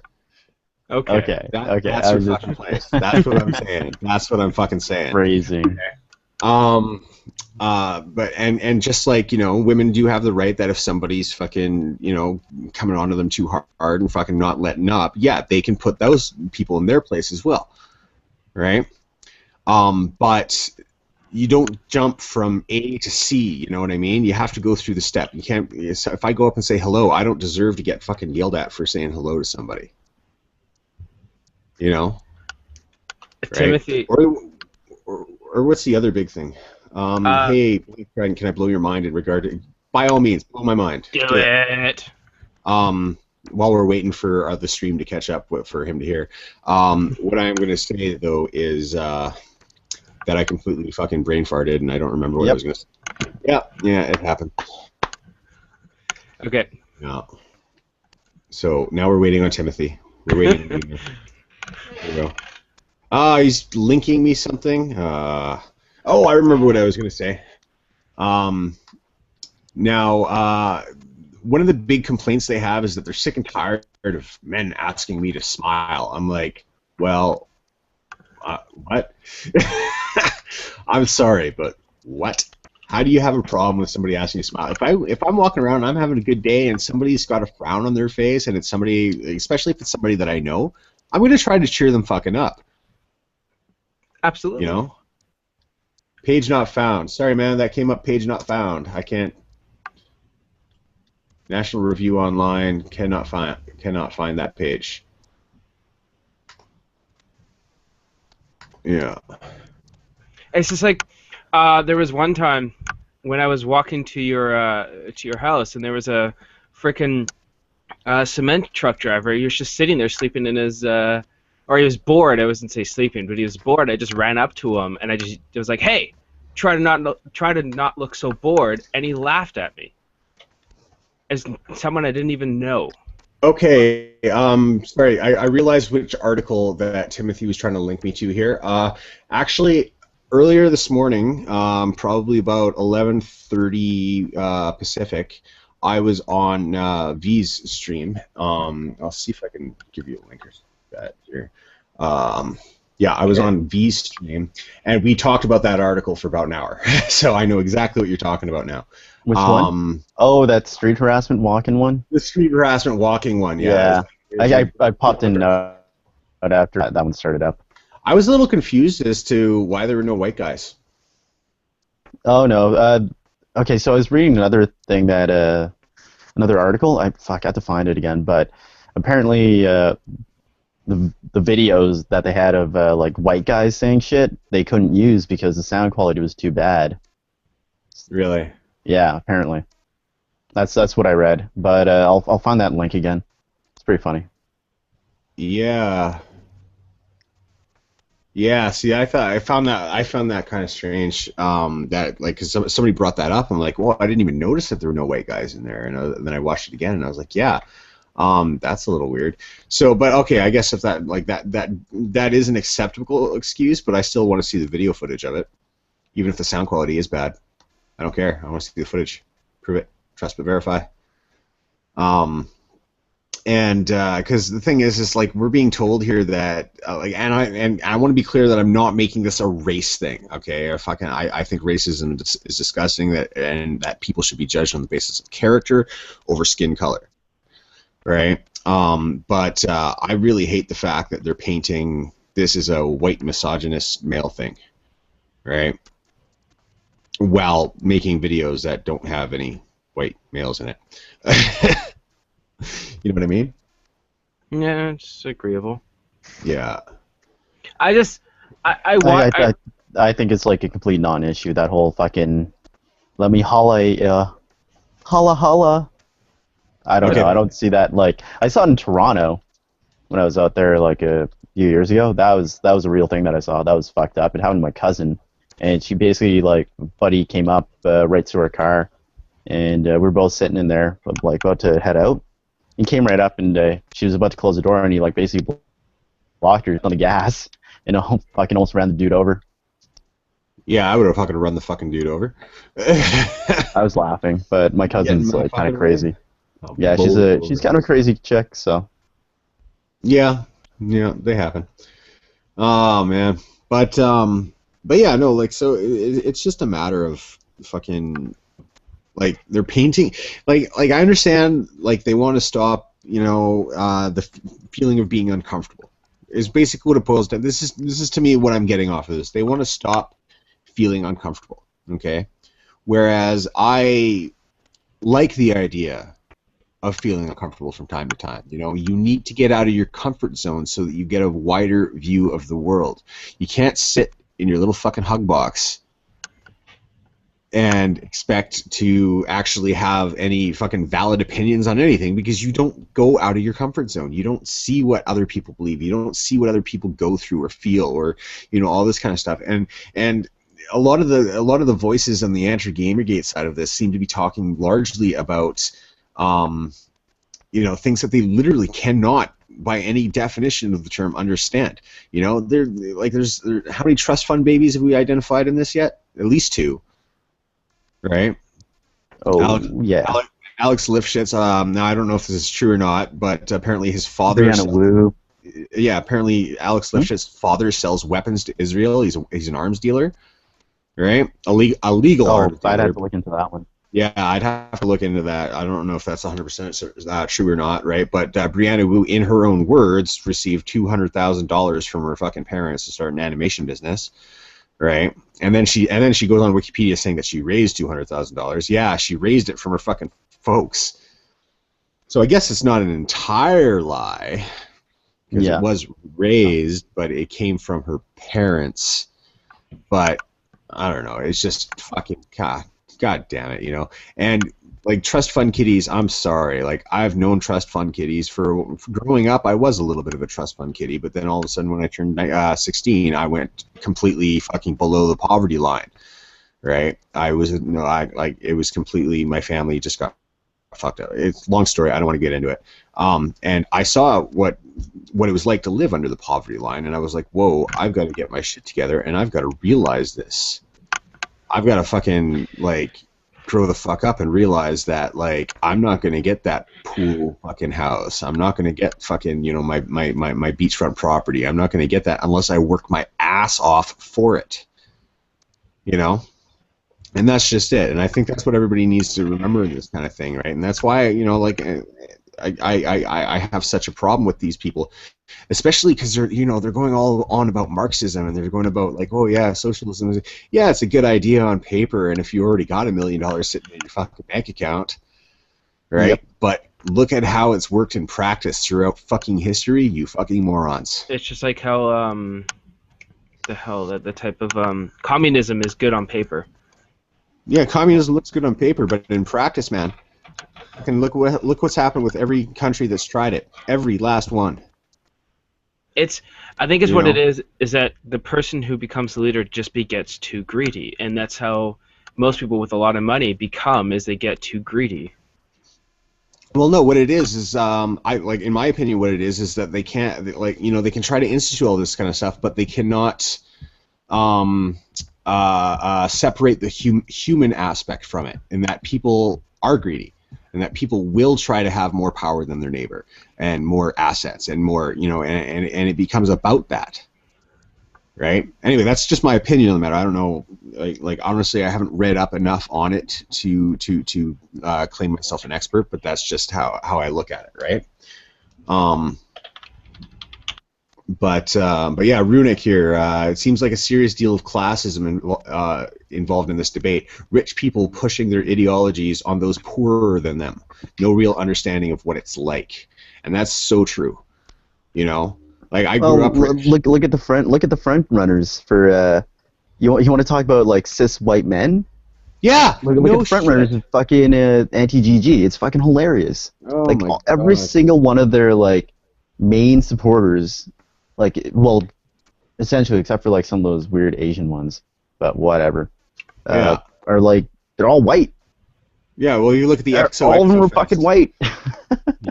Okay. That's her fucking place. That's what I'm saying. That's what I'm fucking saying. Phrasing. But just like women do have the right that if somebody's fucking coming onto them too hard and fucking not letting up, yeah, they can put those people in their place as well, right? But you don't jump from A to C. You know what I mean? You have to go through the step. You can't. If I go up and say hello, I don't deserve to get fucking yelled at for saying hello to somebody. Timothy. Right? Or what's the other big thing? Hey, Trident, can I blow your mind in regard to... By all means, blow my mind. Do it. While we're waiting for the stream to catch up for him to hear, what I'm going to say, though, is that I completely fucking brain farted, and I don't remember what I was going to say. Yeah, it happened. Okay. Yeah. So, now we're waiting on Timothy. We're waiting. There we go. He's linking me something. I remember what I was going to say. Now, one of the big complaints they have is that they're sick and tired of men asking me to smile. I'm like, well, what? I'm sorry, but what? How do you have a problem with somebody asking you to smile? If I'm walking around and I'm having a good day and somebody's got a frown on their face and it's somebody, especially if it's somebody that I know, I'm going to try to cheer them fucking up. Absolutely. Page not found. Sorry, man, that came up. Page not found. I can't. National Review Online cannot find that page. Yeah. It's just like there was one time when I was walking to your house and there was a frickin' cement truck driver. He was just sitting there sleeping in his or he was bored. I wasn't say sleeping, but he was bored. I just ran up to him and I was like, "Hey, try to not look so bored, and he laughed at me as someone I didn't even know. Okay, sorry, I realized which article that Timothy was trying to link me to here. Actually, earlier this morning, probably about 11:30 Pacific, I was on V's stream. I'll see if I can give you a link or that here. Yeah, I was on V's stream, and we talked about that article for about an hour, so I know exactly what you're talking about now. Which one? Oh, that street harassment walking one? The street harassment walking one, yeah. I popped in after that one started up. I was a little confused as to why there were no white guys. Oh, no. Okay, so I was reading another thing that, another article. I have to find it again, but apparently the videos that they had of like white guys saying shit, they couldn't use because the sound quality was too bad. Really? Yeah, apparently. That's what I read, but I'll find that link again. It's pretty funny. Yeah. Yeah. See, I found that kind of strange. That like, cause somebody brought that up. I'm like, well, I didn't even notice that there were no white guys in there, and then I watched it again, and I was like, yeah. That's a little weird. So, but okay, I guess if that is an acceptable excuse, but I still want to see the video footage of it, even if the sound quality is bad. I don't care. I want to see the footage. Prove it. Trust but verify. And because the thing is like we're being told here that like, and I want to be clear that I'm not making this a race thing. Okay, I think racism is disgusting, and that people should be judged on the basis of character over skin color. Right, but I really hate the fact that they're painting this as a white misogynist male thing, right? While making videos that don't have any white males in it. You know what I mean? Yeah, it's agreeable. Yeah. I think it's like a complete non-issue. That whole fucking let me holla, holla. I don't know. I don't see that. Like I saw it in Toronto when I was out there like a few years ago. That was a real thing that I saw. That was fucked up. It happened to my cousin, and she basically like buddy came up right to her car, and we were both sitting in there like about to head out. He came right up, and she was about to close the door, and he like basically blocked her on the gas, and fucking almost ran the dude over. Yeah, I would have fucking run the fucking dude over. I was laughing, but my cousin's like kind of crazy. Oh, yeah, she's kind of a crazy chick, so. Yeah, they happen. Oh man, but yeah, no, like so it's just a matter of fucking. Like they're painting, like I understand, like they want to stop, the feeling of being uncomfortable. Is basically what it boils down. This is to me what I'm getting off of this. They want to stop feeling uncomfortable. Okay, whereas I like the idea of feeling uncomfortable from time to time. You need to get out of your comfort zone so that you get a wider view of the world. You can't sit in your little fucking hug box and expect to actually have any fucking valid opinions on anything because you don't go out of your comfort zone. You don't see what other people believe. You don't see what other people go through or feel or all this kind of stuff. And a lot of the voices on the anti-GamerGate side of this seem to be talking largely about things that they literally cannot by any definition of the term understand. There's how many trust fund babies have we identified in this yet? At least 2. Right. Oh, Alex Lifshitz. Now I don't know if this is true or not, but apparently his father. Yeah, apparently Alex Lifshitz's father sells weapons to Israel. He's an arms dealer, right? Illegal arms dealer. I'd have to look into that one. Yeah, I'd have to look into that. I don't know if that's 100% true or not, right? But Brianna Wu, in her own words, received $200,000 from her fucking parents to start an animation business. Right, and then she goes on Wikipedia saying that she raised $200,000. Yeah, she raised it from her fucking folks. So I guess it's not an entire lie, because it was raised, but it came from her parents. But I don't know. It's just fucking God damn it, And like trust fund kiddies, I'm sorry. Like I've known trust fund kiddies for growing up. I was a little bit of a trust fund kiddie, but then all of a sudden when I turned 16, I went completely fucking below the poverty line, right? I was no, I like it was completely my family just got fucked up. It's a long story. I don't want to get into it. And I saw what it was like to live under the poverty line, and I was like, whoa, I've got to get my shit together, and I've got to realize this. I've got to fucking like grow the fuck up and realize that like I'm not gonna get that pool fucking house. I'm not gonna get fucking my beachfront property. I'm not gonna get that unless I work my ass off for it. You know. And that's just it. And I think that's what everybody needs to remember in this kind of thing, right? And that's why, like I have such a problem with these people, especially because they're going all on about Marxism and they're going about like, oh yeah, socialism. Yeah, it's a good idea on paper, and if you already got $1 million sitting in your fucking bank account, right? Yep. But look at how it's worked in practice throughout fucking history, you fucking morons. It's just like how the type of communism is good on paper. Yeah, communism looks good on paper, but in practice, man, and look what's happened with every country that's tried it. Every last one. I think it's what it is that the person who becomes the leader just gets too greedy, and that's how most people with a lot of money become, is they get too greedy. Well, no, what it is in my opinion, what it is that they can't, they can try to institute all this kind of stuff, but they cannot separate the human aspect from it, and that people are greedy, and that people will try to have more power than their neighbor, and more assets, and more, and it becomes about that, right? Anyway, that's just my opinion on the matter. I don't know, like honestly, I haven't read up enough on it to claim myself an expert, but that's just how I look at it, right? But yeah, Runic here. It seems like a serious deal of classism involved in this debate. Rich people pushing their ideologies on those poorer than them. No real understanding of what it's like, and that's so true. Like I grew up rich. Look at the front runners for. You want to talk about like cis white men? Yeah. Look at the front runners of fucking anti-GG. It's fucking hilarious. Oh like my every God. single one of their like main supporters. Like, well, essentially, except for like some of those weird Asian ones, but whatever. Yeah. Are like they're all white. Yeah, well, you look at the XOXO all of them were Fest. fucking white.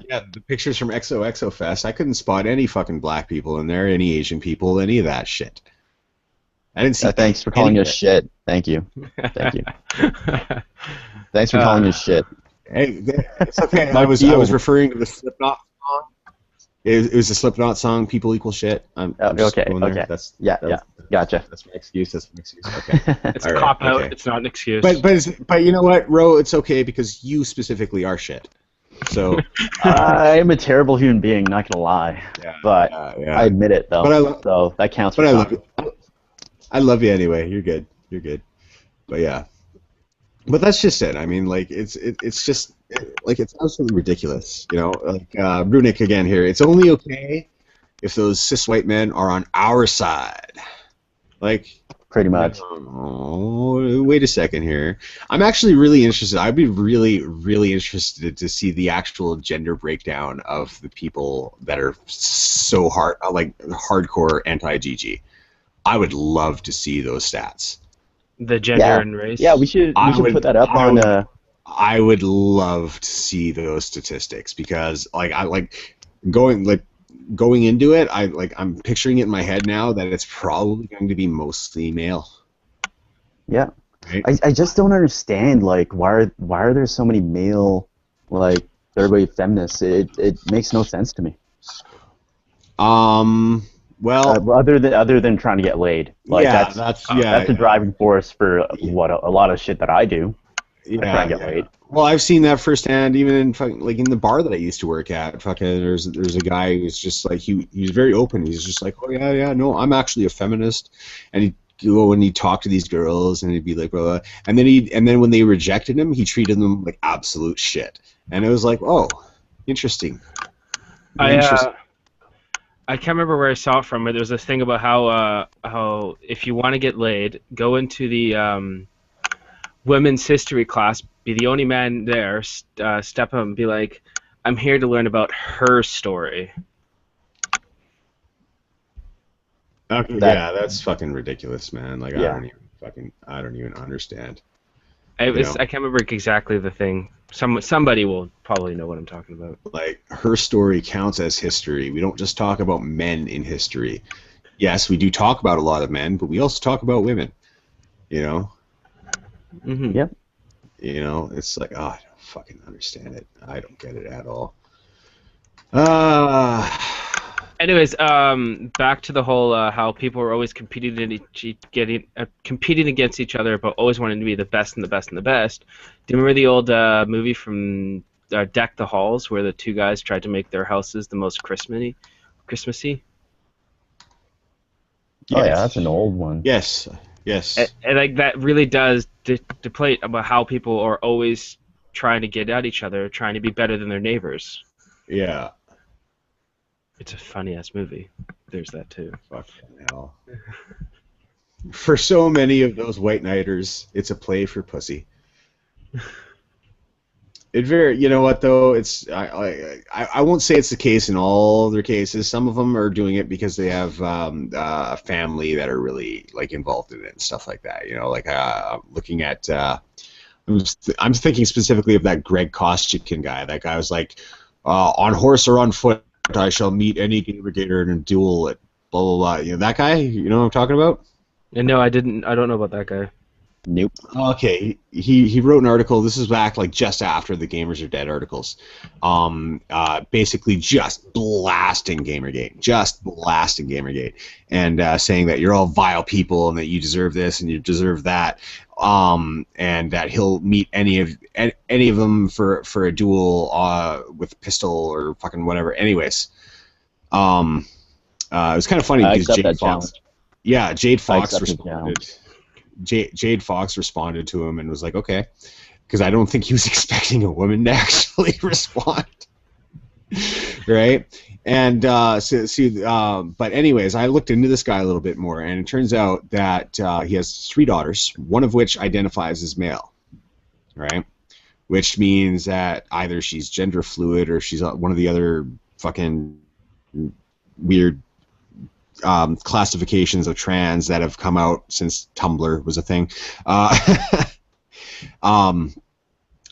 Yeah, the pictures from XOXO Fest. I couldn't spot any fucking black people in there, any Asian people, any of that shit. I didn't see. Thanks for calling us shit. Thank you. Thank you. Thanks for calling us shit. Hey, it's okay. I was referring to the Slipknot song. It was a Slipknot song, "People Equal Shit." I'm okay. Yeah. Gotcha. That's my excuse. Okay. It's a cop out. Okay. It's not an excuse. But you know what, Ro? It's okay because you specifically are shit. So I am a terrible human being. Not gonna lie. Yeah, but yeah. I admit it though. So that counts. But I love you anyway. You're good. But yeah. But that's just it. I mean, like it's just like it's absolutely ridiculous, Like Runic again here. It's only okay if those cis white men are on our side. Like pretty much. Oh, wait a second here. I'm actually really interested. I'd be really, really interested to see the actual gender breakdown of the people that are so hardcore anti-GG. I would love to see those stats. The gender and race. Yeah, we should put that up on. I would love to see those statistics because, going into it, I'm picturing it in my head now that it's probably going to be mostly male. Yeah, right? I just don't understand why are there so many male everybody feminists? It makes no sense to me. Well, other than trying to get laid, that's a driving force for what a lot of shit that I do. Yeah, I try to get laid. Well, I've seen that firsthand, even in in the bar that I used to work at. There's a guy who's just like he's very open. He's just like, oh yeah, no, I'm actually a feminist, and he'd go and he'd talk to these girls, and he'd be like, blah, blah. And then when they rejected him, he treated them like absolute shit, and it was like, oh, interesting. I can't remember where I saw it from, but there was this thing about how if you want to get laid, go into the women's history class, be the only man there, step up and be like, I'm here to learn about her story. Okay, yeah, that's fucking ridiculous, man. I don't even. I don't even understand. I can't remember exactly the thing. Somebody will probably know what I'm talking about. Like, her story counts as history. We don't just talk about men in history. Yes, we do talk about a lot of men, but we also talk about women. You know? Mm-hmm. Yep. You know, it's like, oh, I don't fucking understand it. I don't get it at all. Anyways, back to the whole how people are always competing against each other, but always wanting to be the best and the best and the best. Do you remember the old movie from Deck the Halls, where the two guys tried to make their houses the most Christmassy? Oh yeah, that's an old one. Yes. And like that really does deplete about how people are always trying to get at each other, trying to be better than their neighbors. Yeah. It's a funny ass movie. There's that too. Fucking hell. For so many of those white knighters, it's a play for pussy. You know what though? I won't say it's the case in all their cases. Some of them are doing it because they have a family that are really like involved in it and stuff like that. You know, like looking at. I'm thinking specifically of that Greg Kostikin guy. That guy was like, on horse or on foot, I shall meet any GamerGater in a duel at blah blah blah. You know that guy? You know what I'm talking about? No, I didn't. I don't know about that guy. Nope. Okay, he wrote an article. This is back like just after the Gamers Are Dead articles. Basically just blasting GamerGate, and saying that you're all vile people and that you deserve this and you deserve that, and that he'll meet any of them for a duel with a pistol or fucking whatever. Anyways, it was kind of funny because Jade Fox. Yeah, Jade Fox responded. Jade Fox responded to him and was like, okay, because I don't think he was expecting a woman to actually respond, right? And but anyways, I looked into this guy a little bit more, and it turns out that he has 3 daughters, one of which identifies as male, right? Which means that either she's gender fluid or she's one of the other fucking weird classifications of trans that have come out since Tumblr was a thing.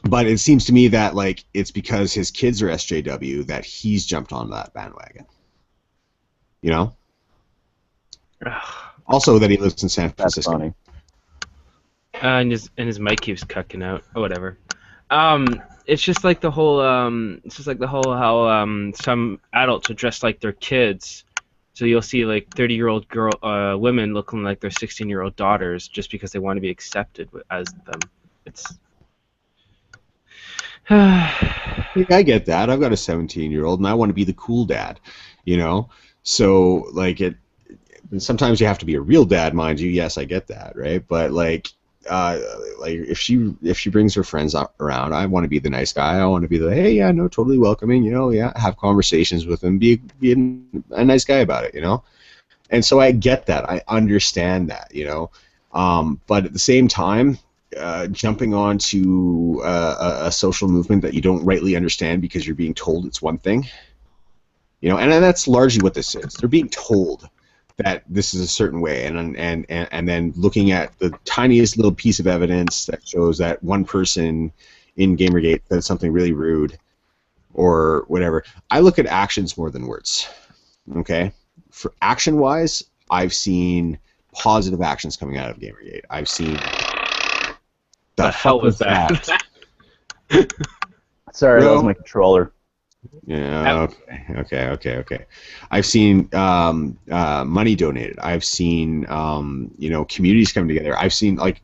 But it seems to me that like it's because his kids are SJW that he's jumped on that bandwagon. You know? Also that he lives in San Francisco. That's funny. And his mic keeps cutting out or whatever. It's just like the whole how some adults are dressed like their kids. So you'll see like 30-year-old women looking like their 16-year-old daughters just because they want to be accepted as them. It's. I get that. I've got a 17-year-old and I want to be the cool dad, you know. So like sometimes you have to be a real dad, mind you. Yes, I get that, right? But like if she brings her friends around, I want to be the nice guy. I want to be the hey, yeah, no, totally welcoming, you know, yeah, have conversations with them, be a nice guy about it, you know. And so I get that, I understand that, you know, but at the same time, jumping onto a social movement that you don't rightly understand because you're being told it's one thing, you know, and that's largely what this is. They're being told that this is a certain way, and then looking at the tiniest little piece of evidence that shows that one person in GamerGate said something really rude or whatever. I look at actions more than words. Okay, for action-wise, I've seen positive actions coming out of GamerGate. I've seen the hell was that? Sorry, that was my controller. Yeah. Okay. I've seen money donated. I've seen you know, communities coming together. I've seen like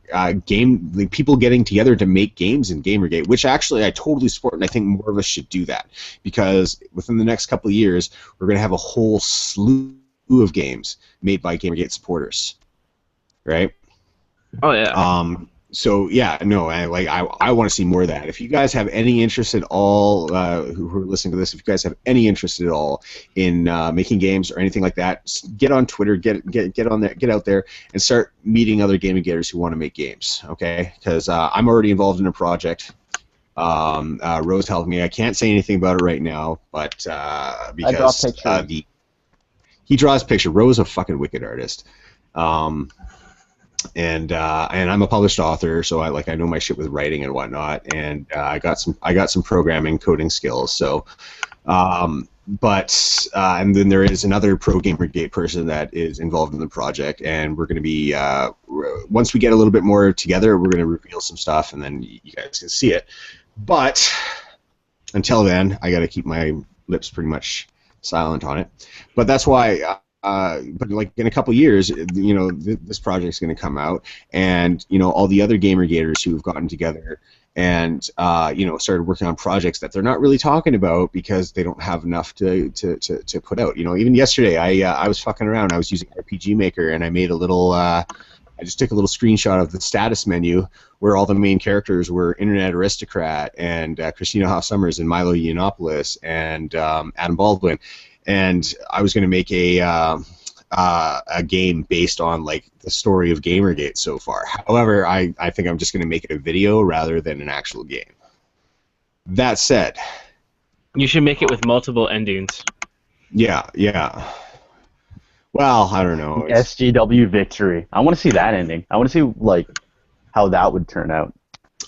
people getting together to make games in GamerGate, which actually I totally support, and I think more of us should do that because within the next couple of years we're going to have a whole slew of games made by GamerGate supporters, right? Oh yeah. So yeah, no, I want to see more of that. If you guys have any interest at all, who are listening to this, if you guys have any interest at all in making games or anything like that, get on Twitter, get on there, get out there, and start meeting other gaming gators who want to make games. Okay, because I'm already involved in a project. Rose helped me. I can't say anything about it right now, but because he draws picture. Rose is a fucking wicked artist. and I'm a published author, so I know my shit with writing and whatnot, and I got some programming coding skills. So, and then there is another pro GamerGate person that is involved in the project, and we're going to be once we get a little bit more together, we're going to reveal some stuff, and then you guys can see it. But until then, I got to keep my lips pretty much silent on it. But that's why. But like in a couple years, you know, this project's going to come out, and you know, all the other GamerGaters who have gotten together and you know, started working on projects that they're not really talking about because they don't have enough to put out. You know, even yesterday, I was fucking around. I was using RPG Maker, and I made a little. I just took a little screenshot of the status menu where all the main characters were Internet Aristocrat and Christina Hoff Sommers and Milo Yiannopoulos and Adam Baldwin. And I was going to make a game based on like the story of GamerGate so far. However, I think I'm just going to make it a video rather than an actual game. That said, you should make it with multiple endings. Yeah. Well, I don't know. SJW victory. I want to see that ending. I want to see like how that would turn out.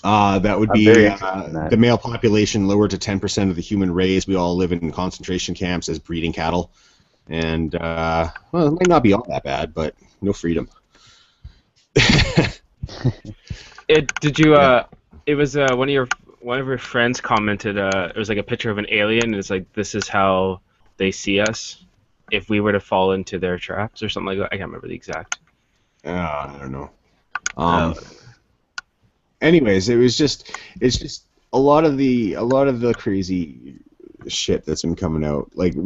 That would be the male population lowered to 10% of the human race. We all live in concentration camps as breeding cattle. And, well, it might not be all that bad, but no freedom. It was one of your friends commented, it was like a picture of an alien, and it's like, this is how they see us if we were to fall into their traps or something like that. I can't remember the exact. I don't know. Anyways, it's just a lot of the crazy shit that's been coming out. Like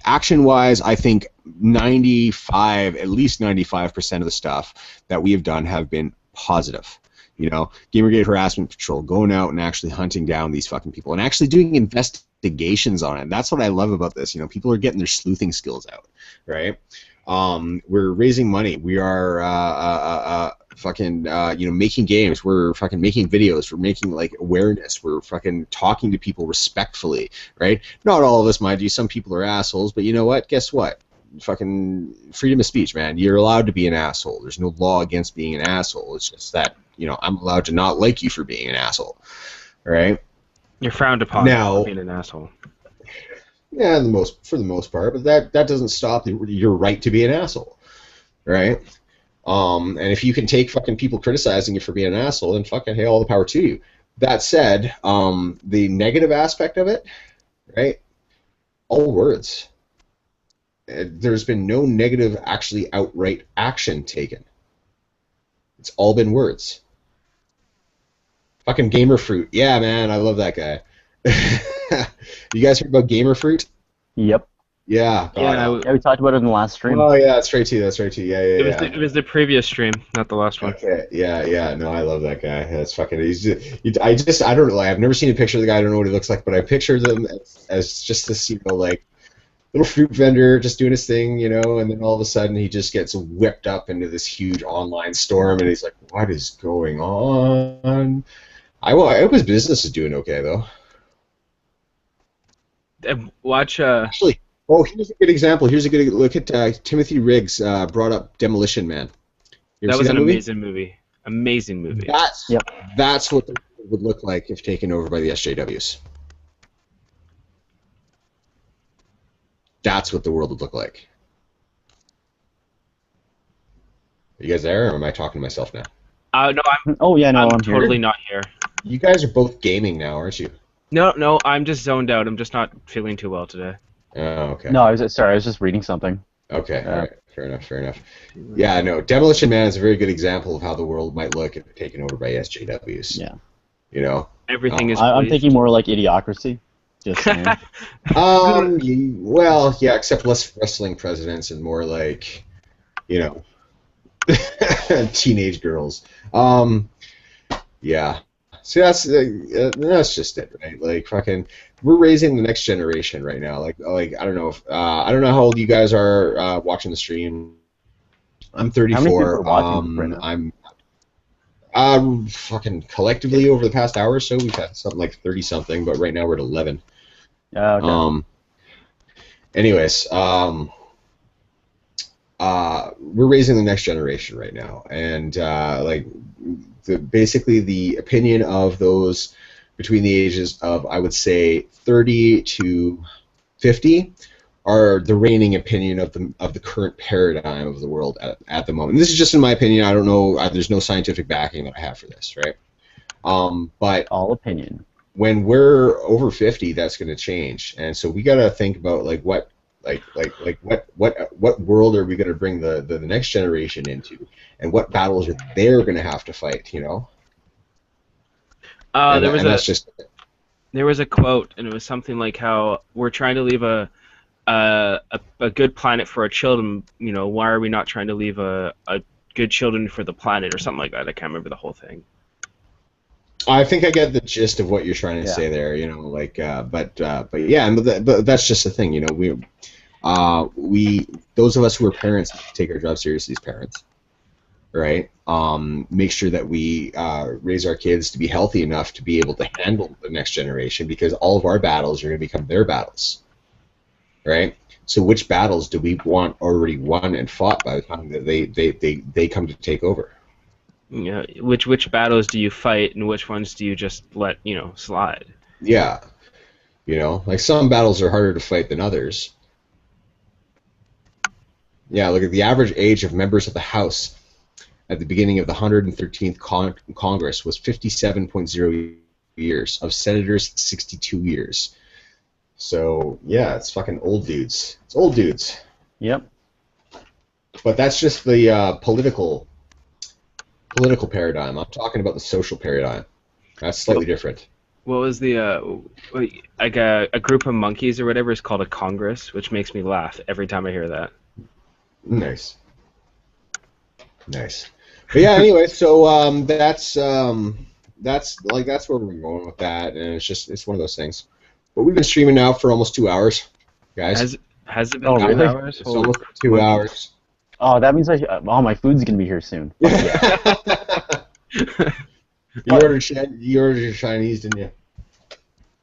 action wise, I think at least 95% of the stuff that we have done have been positive. You know, GamerGate Harassment Patrol, going out and actually hunting down these fucking people and actually doing investigations on it. And that's what I love about this. You know, people are getting their sleuthing skills out, right? We're raising money. We are you know, making games. We're fucking making videos. We're making like awareness. We're fucking talking to people respectfully, right? Not all of us, mind you. Some people are assholes, but you know what? Guess what? Fucking freedom of speech, man. You're allowed to be an asshole. There's no law against being an asshole. It's just that, you know, I'm allowed to not like you for being an asshole, right? You're frowned upon for being an asshole. Yeah, for the most part, but that doesn't stop your right to be an asshole, right? And if you can take fucking people criticizing you for being an asshole, then fucking hey, all the power to you. That said, the negative aspect of it, right? All words. There's been no negative, actually outright action taken. It's all been words. Fucking Gamer Fruit. Yeah, man, I love that guy. You guys heard about Gamer Fruit? Yep. Yeah. We talked about it in the last stream. Oh yeah, that's right too. Yeah. It was the previous stream, not the last one. Okay. Yeah. No, I love that guy. That's fucking. I don't know. I've never seen a picture of the guy. I don't know what he looks like, but I picture them as just this, you know, like little fruit vendor just doing his thing, you know, and then all of a sudden he just gets whipped up into this huge online storm, and he's like, "What is going on?" I hope his business is doing okay though. Watch. Actually, here's a good example. Here's a good look at Timothy Riggs brought up Demolition Man. That was an amazing movie. Amazing movie. That's what the world would look like if taken over by the SJWs. That's what the world would look like. Are you guys there, or am I talking to myself now? No, I'm. Oh yeah, no, I'm totally here. not here. You guys are both gaming now, aren't you? No, I'm just zoned out. I'm just not feeling too well today. Oh, okay. No, I was just reading something. Okay, all right. Fair enough. Yeah, no, Demolition Man is a very good example of how the world might look if taken over by SJWs. Yeah. You know? Everything is I'm thinking more like Idiocracy. Just saying. Well, yeah, except less wrestling presidents and more like, you know, teenage girls. Yeah. See, that's just it, right? Like, fucking, we're raising the next generation right now. Like I don't know if I don't know how old you guys are watching the stream. I'm 34. How many people are watching right now? I'm fucking collectively over the past hour or so we've had something like 30 something, but right now we're at 11. Okay. Anyways, we're raising the next generation right now, and basically the opinion of those between the ages of, I would say, 30 to 50 are the reigning opinion of the current paradigm of the world at the moment. And this is just in my opinion. I don't know. There's no scientific backing that I have for this, right? But all opinion. When we're over 50, that's going to change, and so we got to think about what world are we going to bring the next generation into, and what battles are they going to have to fight, you know? There was a quote, and it was something like how we're trying to leave a good planet for our children. You know, why are we not trying to leave a good children for the planet, or something like that? I can't remember the whole thing. I think I get the gist of what you're trying to say there. You know, but yeah, but that's just the thing. You know, we those of us who are parents take our job seriously as parents, right? Make sure that we raise our kids to be healthy enough to be able to handle the next generation, because all of our battles are going to become their battles, right? So which battles do we want already won and fought by the time that they come to take over? Yeah, which battles do you fight, and which ones do you just let slide? Yeah, you know, like some battles are harder to fight than others. Yeah, look at the average age of members of the House at the beginning of the 113th Congress was 57.0 years. Of senators, 62 years. So yeah, it's fucking old dudes. It's old dudes. Yep. But that's just the political paradigm. I'm talking about the social paradigm. That's slightly different. What was the like a group of monkeys or whatever is called a congress, which makes me laugh every time I hear that. Nice. But yeah, anyway, so that's where we're going with that, and it's one of those things. But we've been streaming now for almost 2 hours, guys. Has it been 2 hours? It's almost 2 hours. Oh, that means my food's gonna be here soon. Yeah. You ordered your Chinese, didn't you?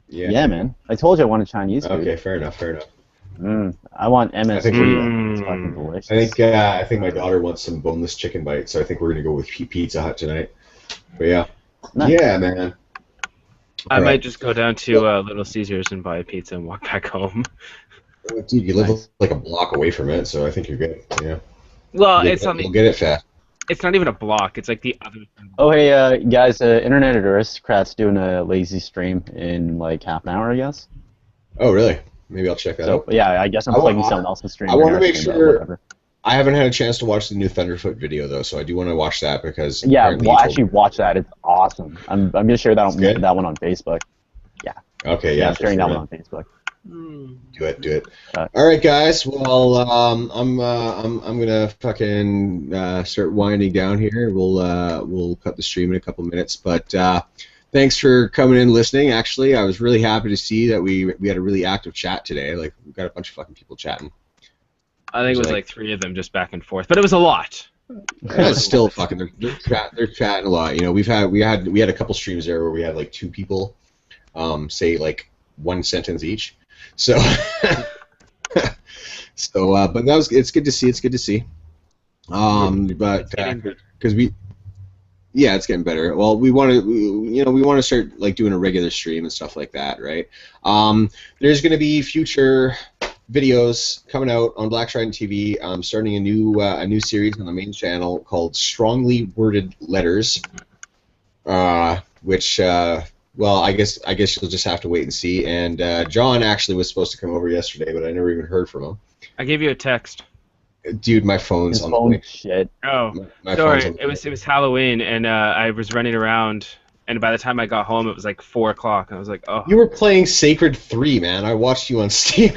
Yeah, man. I told you I wanted Chinese food. Okay, fair enough. I want MSG. It's fucking delicious. I think my daughter wants some boneless chicken bites, so I think we're gonna go with Pizza Hut tonight. But yeah, nice. Yeah, man. I might just go down to Little Caesars and buy a pizza and walk back home. Dude, you live like a block away from it, so I think you're good. Yeah. Well, you'll get it fast. It's not even a block. It's like the other. Oh, hey, guys! Internet Aristocrat's doing a lazy stream in like half an hour, I guess. Oh, really? Maybe I'll check that out. Yeah, I guess I'm plugging someone else's stream. I want to make sure. I haven't had a chance to watch the new Thunderfoot video though, so I do want to watch that because. Yeah, watch that. It's awesome. I'm gonna share that one on Facebook. Yeah. Okay. Yeah. I'm sharing that one on Facebook. Do it. All right, guys. Well, I'm gonna fucking start winding down here. We'll cut the stream in a couple minutes, but thanks for coming in, listening. Actually, I was really happy to see that we had a really active chat today. Like, we got a bunch of fucking people chatting. I think it was like 3 of them just back and forth, but it was a lot. Yeah, it's still fucking. They're chatting a lot. You know, we had a couple streams there where we had like 2 people, say like 1 sentence each. So, but it's good to see. It's good to see. But because yeah, it's getting better. Well, we want to start like doing a regular stream and stuff like that, right? There's going to be future videos coming out on Black Trident TV. I'm starting a new series on the main channel called Strongly Worded Letters, which well, I guess you'll just have to wait and see. And John actually was supposed to come over yesterday, but I never even heard from him. I gave you a text. Dude, my phone's on the way. Shit. Oh, sorry. It was Halloween, and I was running around, and by the time I got home, it was like 4 o'clock, and I was like, oh. You were playing Sacred 3, man. I watched you on Steam.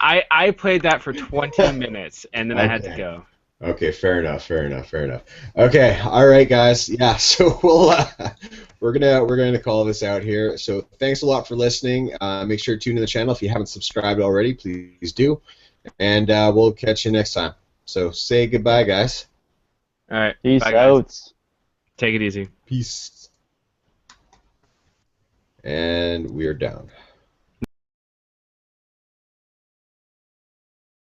I played that for 20 minutes, and then I had to go. Okay, fair enough. Okay, all right, guys. Yeah, so we're gonna call this out here. So thanks a lot for listening. Make sure to tune in the channel if you haven't subscribed already. Please do, and we'll catch you next time. So say goodbye, guys. All right, peace out. Guys. Take it easy. Peace. And we're down.